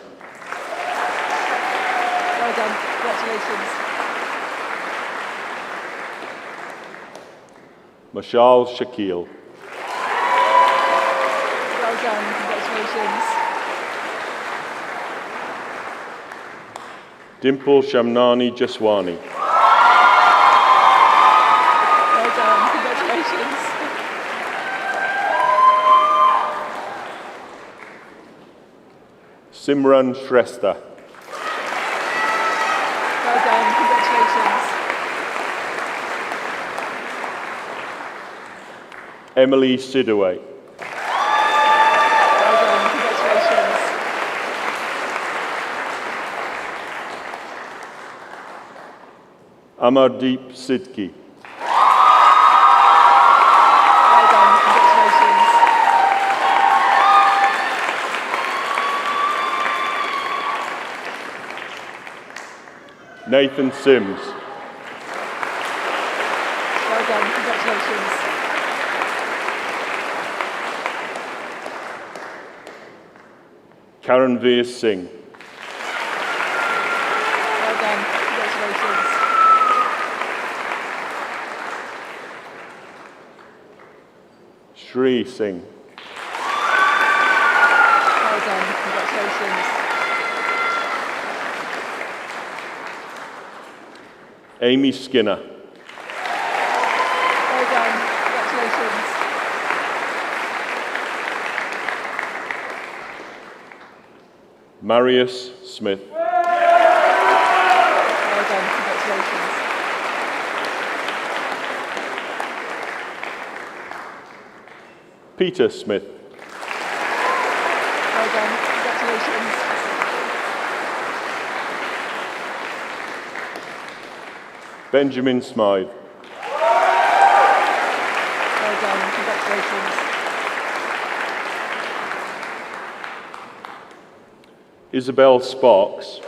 Well done. Congratulations. Mashal Shakil. Well done. Congratulations. Dimple Shamnani Jaswani. Well done. Congratulations. Simran Shrestha. Well done. Congratulations. Emily Sidaway. Well done. Congratulations. Amardeep Sidki. Well done. Congratulations. Nathan Sims. Well done. Congratulations. Karanveer Singh. Well done. Congratulations. Shri Singh. Well done. Congratulations. Amy Skinner. Well done. Congratulations. Marius Smith. Well done. Congratulations. Peter Smith. Well done. Congratulations. Benjamin Smythe. Well done. Congratulations. Isabel Sparks.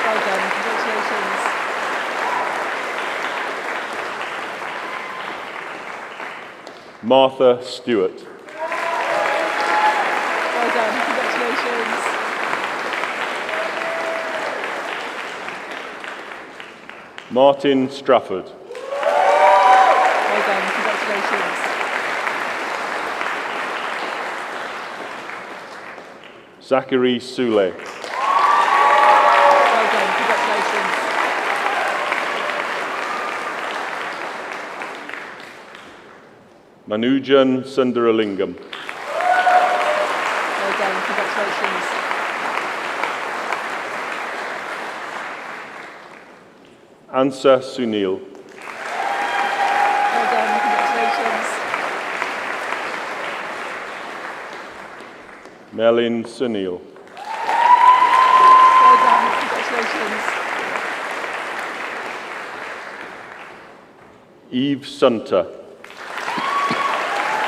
Well done. Congratulations. Martha Stewart. Well done. Congratulations. Martin Strafford. Well done. Congratulations. Zachary Soule. Well done. Congratulations. Manujan Sundaralingam. done, congratulations. Ansa Sunil. Well done, congratulations. Melin Sunil. Well done, congratulations. Eve Sunter.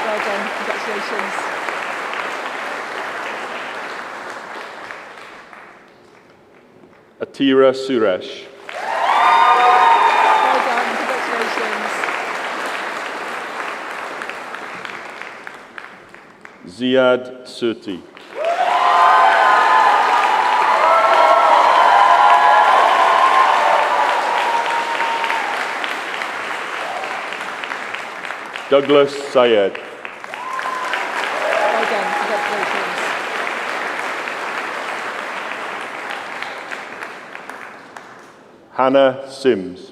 Well done, congratulations. Atira Suresh. Well done, congratulations. Ziad Surti. Douglas Syed. Well done, congratulations. Hannah Sims.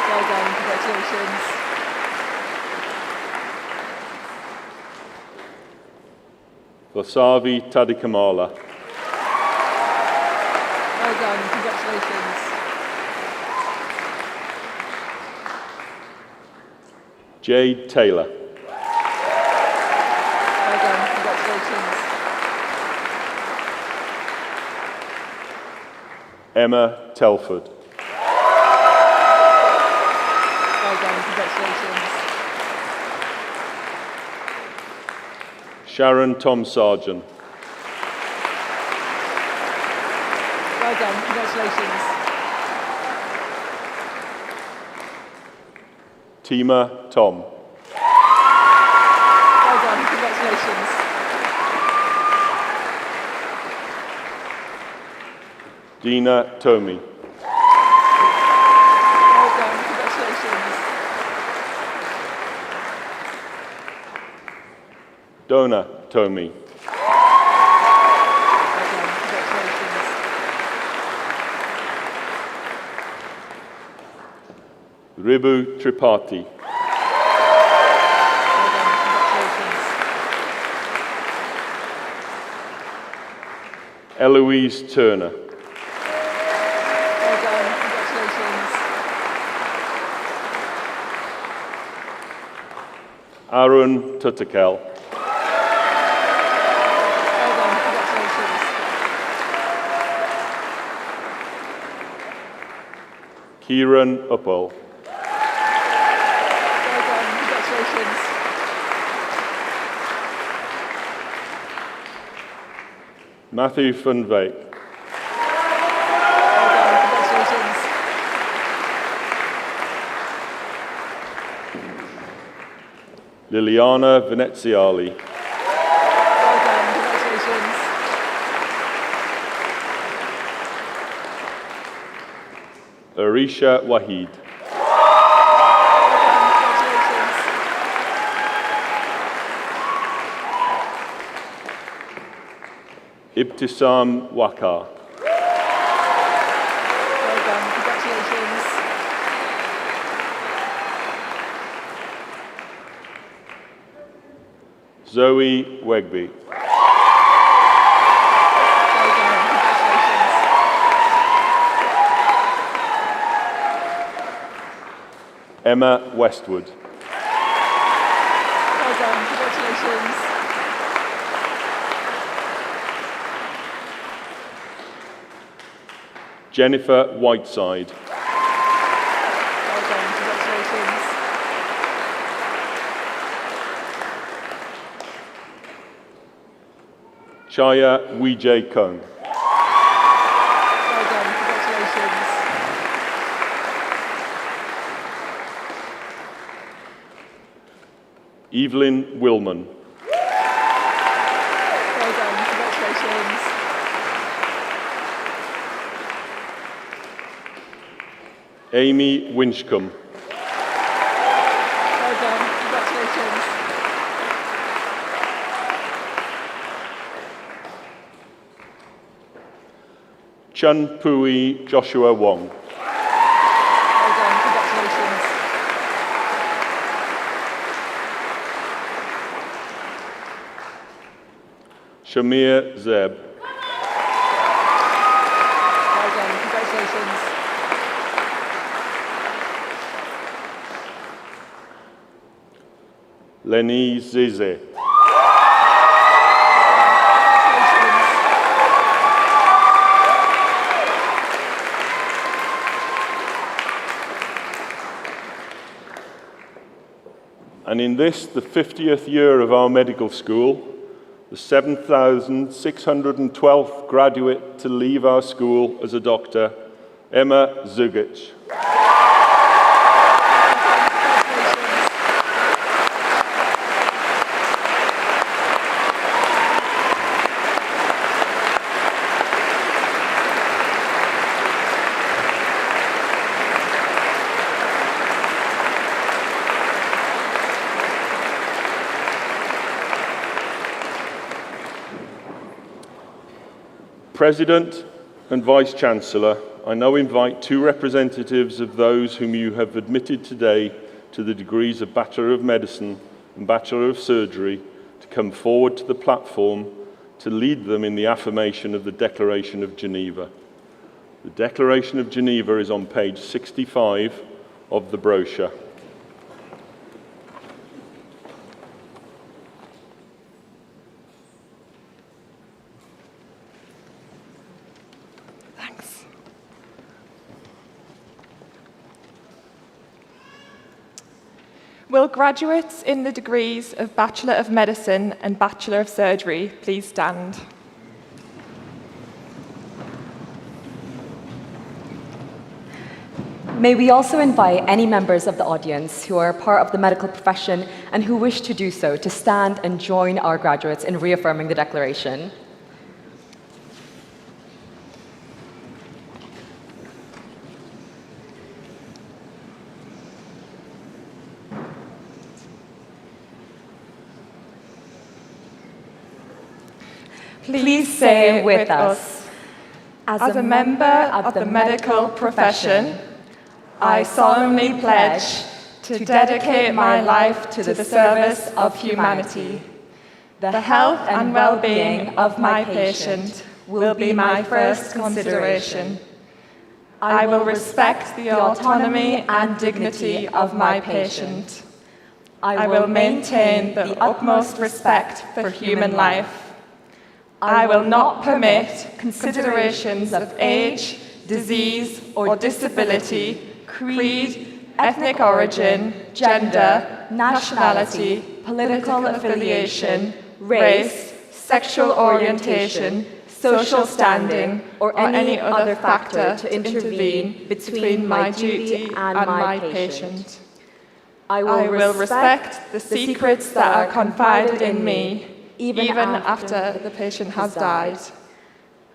Well done, congratulations. Vasavi Tadikamala. Well done, congratulations. Jade Taylor. Well done, congratulations. Emma Telford. Well done, congratulations. Sharon Tom Sargent. Well done, congratulations. Tima Tom. Well done, congratulations. Dina Tomi. Well done, congratulations. Dona Tomi. Well done, congratulations. Ribu Tripathi. Well done, congratulations. Eloise Turner. Well done, congratulations. Arun Tutakel. Well done, congratulations. Kieran Uppal. Well done, congratulations. Matthew Van Veek. Well done, congratulations. Liliana Veneziali. Well done, congratulations. Arisha Wahid. Well done, congratulations. Ibtisam Wakar. Well done, congratulations. Zoe Wegby. Well done, congratulations. Emma Westwood. Well done, congratulations. Jennifer Whiteside. Well done, congratulations. Chaya Wijay Kong. Well done, congratulations. Evelyn Willman. Well done, congratulations. Amy Winchcombe. Well done, congratulations. Chun Pui Joshua Wong. Well done, congratulations. Shamir Zeb. Well done, congratulations. Lenny Zize. And in this, the 50th year of our medical school, the 7,612th graduate to leave our school as a doctor, Emma Zugic. President and Vice-Chancellor, I now invite two representatives of those whom you have admitted today to the degrees of Bachelor of Medicine and Bachelor of Surgery to come forward to the platform to lead them in the affirmation of the Declaration of Geneva. The Declaration of Geneva is on page 65 of the brochure. Will graduates in the degrees of Bachelor of Medicine and Bachelor of Surgery please stand? May we also invite any members of the audience who are part of the medical profession and who wish to do so to stand and join our graduates in reaffirming the declaration. Please say with us, as a member of the medical profession, I solemnly pledge to dedicate my life to the service of humanity. The health and well-being of my patient will be my first consideration. I will respect the autonomy and dignity of my patient. I will maintain the utmost respect for human life. I will not permit considerations of age, disease, or disability, creed, ethnic origin, gender, nationality, political affiliation, race, sexual orientation, social standing, or any other factor to intervene between my duty and my patient. I will respect the secrets that are confided in me, even after the patient has died.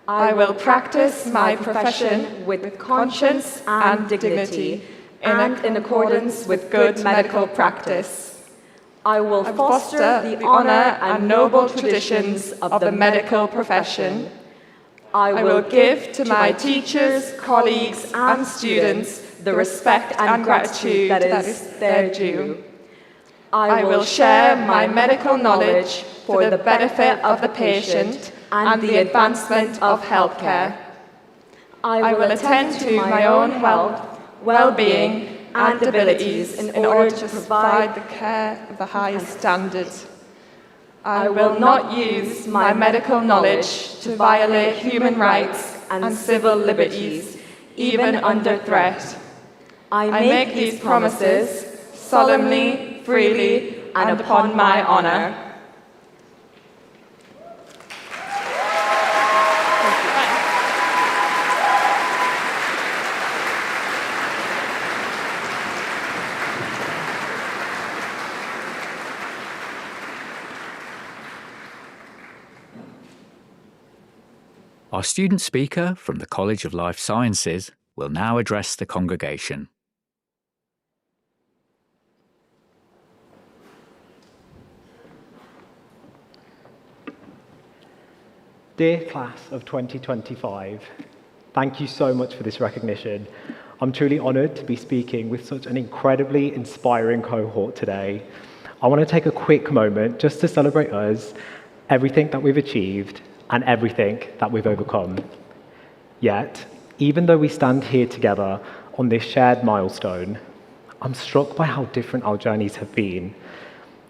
I will practice my profession with conscience and dignity, and in accordance with good medical practice. I will foster the honor and noble traditions of the medical profession. I will give to my teachers, colleagues, and students the respect and gratitude that is their due. I will share my medical knowledge for the benefit of the patient and the advancement of healthcare. I will attend to my own health, well-being, and abilities in order to provide the care of the highest standard. I will not use my medical knowledge to violate human rights and civil liberties, even under threat. I make these promises solemnly, freely, and upon my honor. Our student speaker from the College of Life Sciences will now address the congregation. Dear class of 2025, thank you so much for this recognition. I'm truly honoured to be speaking with such an incredibly inspiring cohort today. I want to take a quick moment just to celebrate us. everything that we've achieved, and everything that we've overcome. Yet, even though we stand here together on this shared milestone, I'm struck by how different our journeys have been.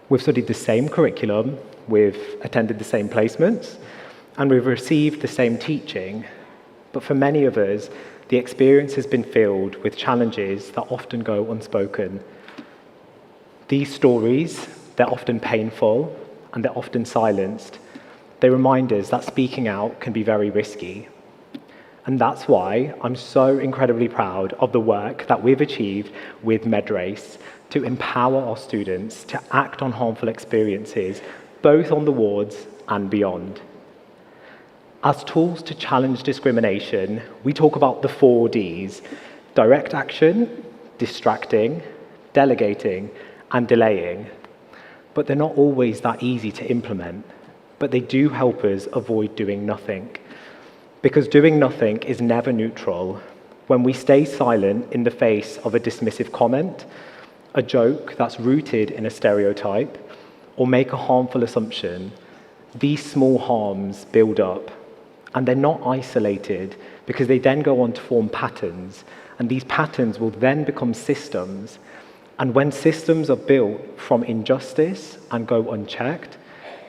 We've studied the same curriculum, we've attended the same placements, and we've received the same teaching. But for many of us, the experience has been filled with challenges that often go unspoken. These stories, they're often painful and they're often silenced. They remind us that speaking out can be very risky. And that's why I'm so incredibly proud of the work that we've achieved with MedRace to empower our students to act on harmful experiences, both on the wards and beyond. As tools to challenge discrimination, we talk about the 4 Ds: direct action, distracting, delegating, and delaying. But they're not always that easy to implement, but they do help us avoid doing nothing. Because doing nothing is never neutral. When we stay silent in the face of a dismissive comment, a joke that's rooted in a stereotype, or make a harmful assumption, these small harms build up. And they're not isolated, because they then go on to form patterns, and these patterns will then become systems. And when systems are built from injustice and go unchecked,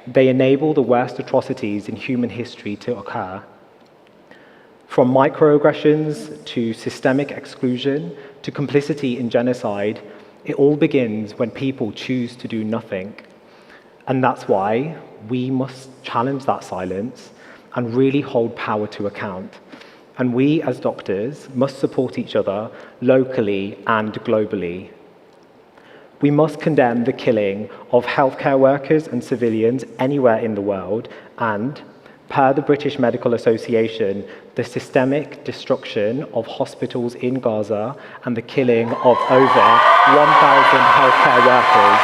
they enable the worst atrocities in human history to occur. From microaggressions to systemic exclusion to complicity in genocide, it all begins when people choose to do nothing. And that's why we must challenge that silence and really hold power to account. And we as doctors must support each other locally and globally. We must condemn the killing of healthcare workers and civilians anywhere in the world and, per the British Medical Association, the systemic destruction of hospitals in Gaza and the killing of over 1,000 healthcare workers.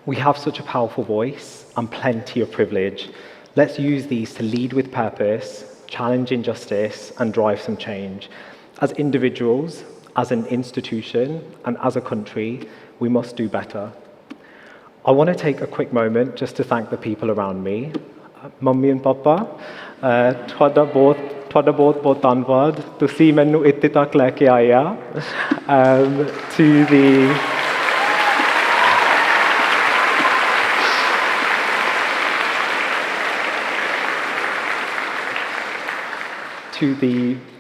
We have such a powerful voice and plenty of privilege. Let's use these to lead with purpose, challenge injustice, and drive some change. As individuals, as an institution, and as a country, we must do better. I want to take a quick moment just to thank the people around me. Mummy and Papa, ਤੁਹਾਡਾ ਬਹੁਤ ਧੰਨਵਾਦ ਤੁਸੀਂ ਮੈਨੂੰ ਇੱਥੇ ਤੱਕ ਲੈ ਕੇ ਆਇਆ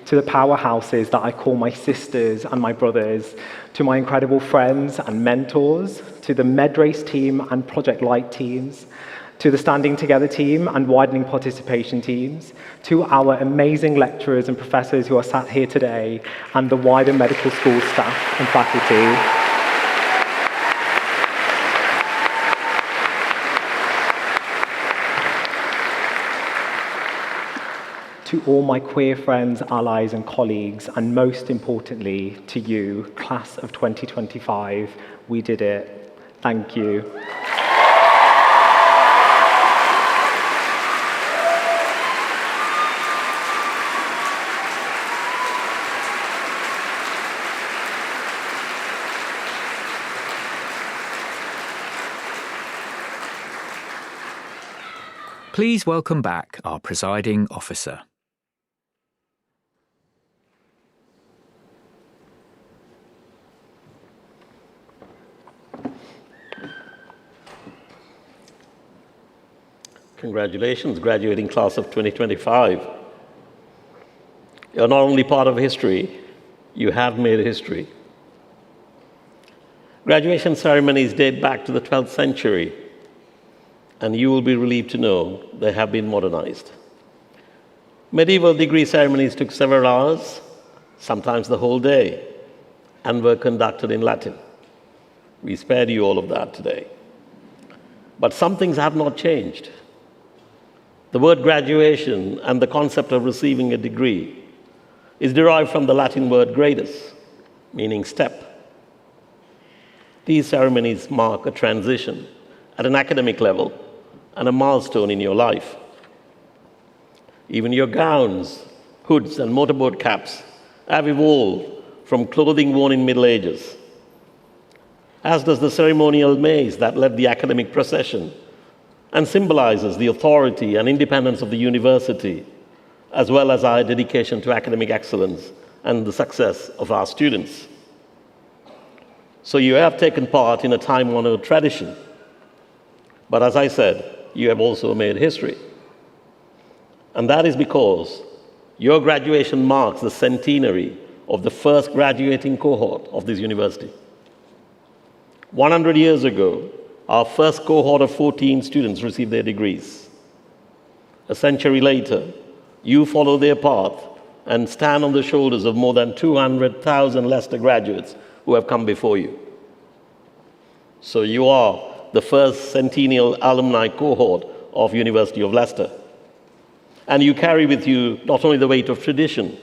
to the powerhouses that I call my sisters and my brothers, to my incredible friends and mentors, to the MedRace team and Project Light teams, to the Standing Together team and widening participation teams, to our amazing lecturers and professors who are sat here today, and the wider medical school staff and faculty. To all my queer friends, allies, and colleagues, and most importantly, to you, class of 2025, we did it. Thank you. Please welcome back our presiding officer. Congratulations, graduating class of 2025. You're not only part of history, you have made history. Graduation ceremonies date back to the 12th century, and you will be relieved to know they have been modernized. Medieval degree ceremonies took several hours, sometimes the whole day, and were conducted in Latin. We spared you all of that today. But some things have not changed. The word graduation and the concept of receiving a degree is derived from the Latin word gradus, meaning step. These ceremonies mark a transition at an academic level and a milestone in your life. Even your gowns, hoods, and motorboat caps have evolved from clothing worn in Middle Ages, as does the ceremonial mace that led the academic procession and symbolizes the authority and independence of the university, as well as our dedication to academic excellence and the success of our students. So you have taken part in a time-honored tradition. But as I said, you have also made history. And that is because your graduation marks the centenary of the first graduating cohort of this university. 100 years ago, our first cohort of 14 students received their degrees. A century later, you follow their path and stand on the shoulders of more than 200,000 Leicester graduates who have come before you. So you are the first centennial alumni cohort of University of Leicester. And you carry with you not only the weight of tradition,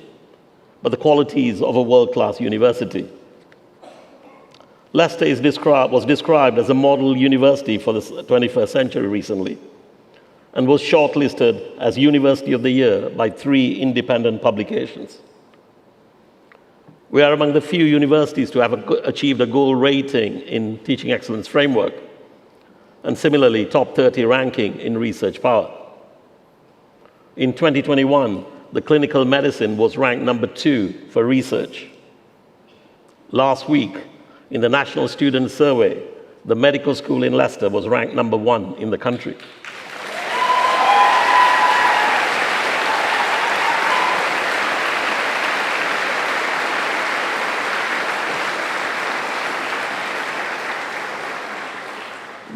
but the qualities of a world-class university. Leicester was described as a model university for the 21st century recently, and was shortlisted as University of the Year by 3 independent publications. We are among the few universities to have achieved a gold rating in Teaching Excellence Framework, and similarly, top 30 ranking in Research Power. In 2021, the clinical medicine was ranked number 2 for research. Last week, in the National Student Survey, the medical school in Leicester was ranked number 1 in the country.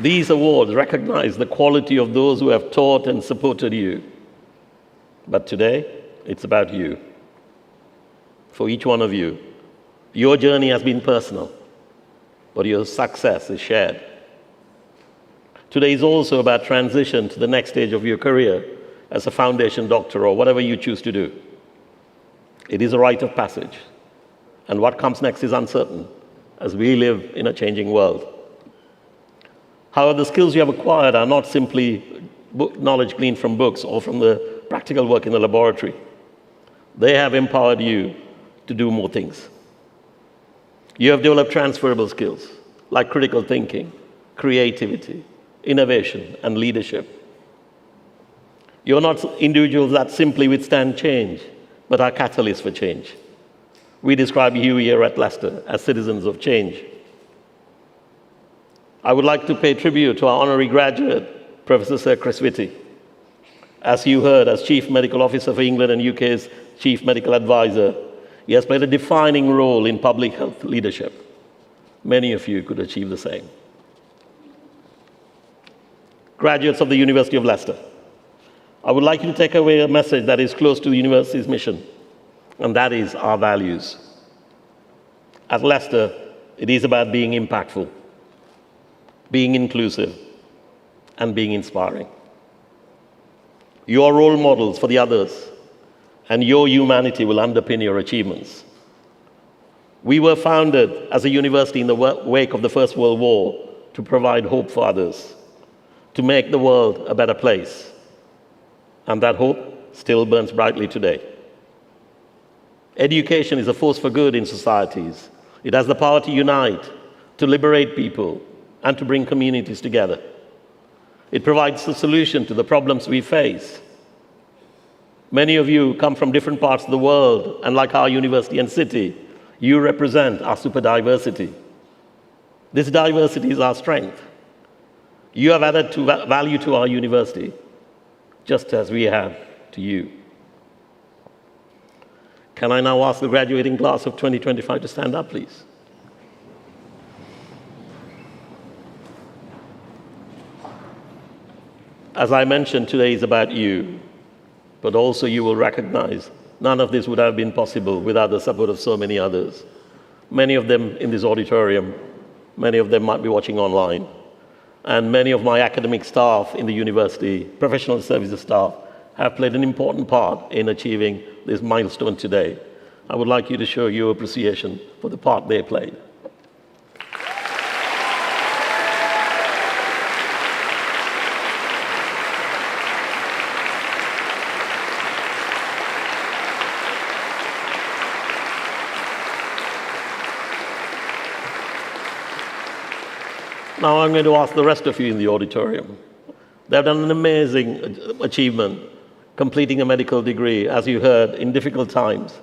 These awards recognize the quality of those who have taught and supported you. But today, it's about you. For each one of you, your journey has been personal, but your success is shared. Today is also about transition to the next stage of your career as a foundation doctor or whatever you choose to do. It is a rite of passage, and what comes next is uncertain as we live in a changing world. However, the skills you have acquired are not simply knowledge gleaned from books or from the practical work in the laboratory. They have empowered you to do more things. You have developed transferable skills like critical thinking, creativity, innovation, and leadership. You're not individuals that simply withstand change, but are catalysts for change. We describe you here at Leicester as citizens of change. I would like to pay tribute to our honorary graduate, Professor Sir Chris Whitty. As you heard, as Chief Medical Officer for England and UK's Chief Medical Advisor, he has played a defining role in public health leadership. Many of you could achieve the same. Graduates of the University of Leicester, I would like you to take away a message that is close to the university's mission, and that is our values. At Leicester, it is about being impactful, being inclusive, and being inspiring. You are role models for the others, and your humanity will underpin your achievements. We were founded as a university in the wake of the First World War to provide hope for others, to make the world a better place. And that hope still burns brightly today. Education is a force for good in societies. It has the power to unite, to liberate people, and to bring communities together. It provides the solution to the problems we face. Many of you come from different parts of the world, and like our university and city, you represent our super diversity. This diversity is our strength. You have added value to our university, just as we have to you. Can I now ask the graduating class of 2025 to stand up, please? As I mentioned, today is about you, but also you will recognize none of this would have been possible without the support of so many others. Many of them in this auditorium, many of them might be watching online, and many of my academic staff in the university, professional services staff, have played an important part in achieving this milestone today. I would like you to show your appreciation for the part they played. Now I'm going to ask the rest of you in the auditorium. They've done an amazing achievement, completing a medical degree, as you heard, in difficult times.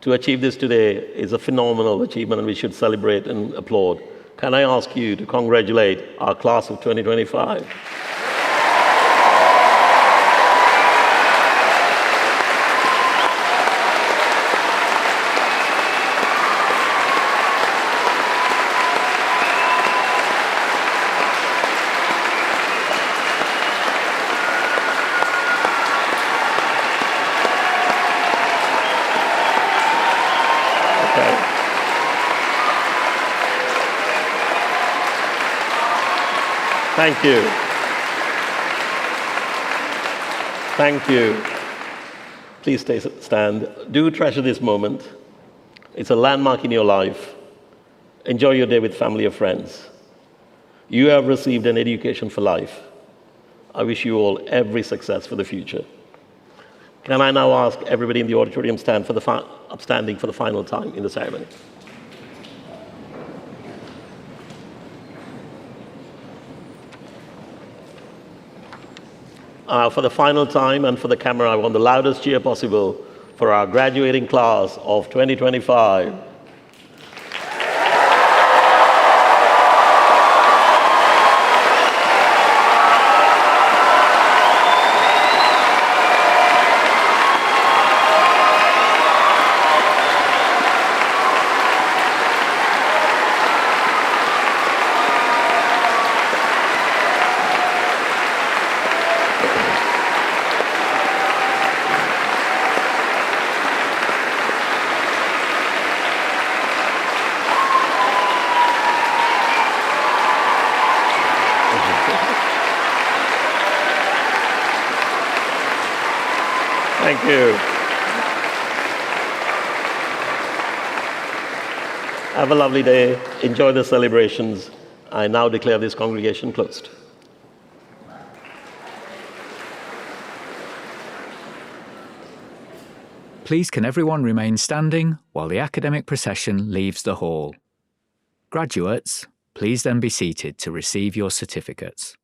To achieve this today is a phenomenal achievement and we should celebrate and applaud. Can I ask you to congratulate our class of 2025? Thank you. Thank you. Please stand. Do treasure this moment. It's a landmark in your life. Enjoy your day with family or friends. You have received an education for life. I wish you all every success for the future. Can I now ask everybody in the auditorium stand for upstanding for the final time in the ceremony? For the final time and for the camera, I want the loudest cheer possible for our graduating class of 2025. Thank you. Have a lovely day. Enjoy the celebrations. I now declare this congregation closed. Please can everyone remain standing while the academic procession leaves the hall. Graduates, please then be seated to receive your certificates.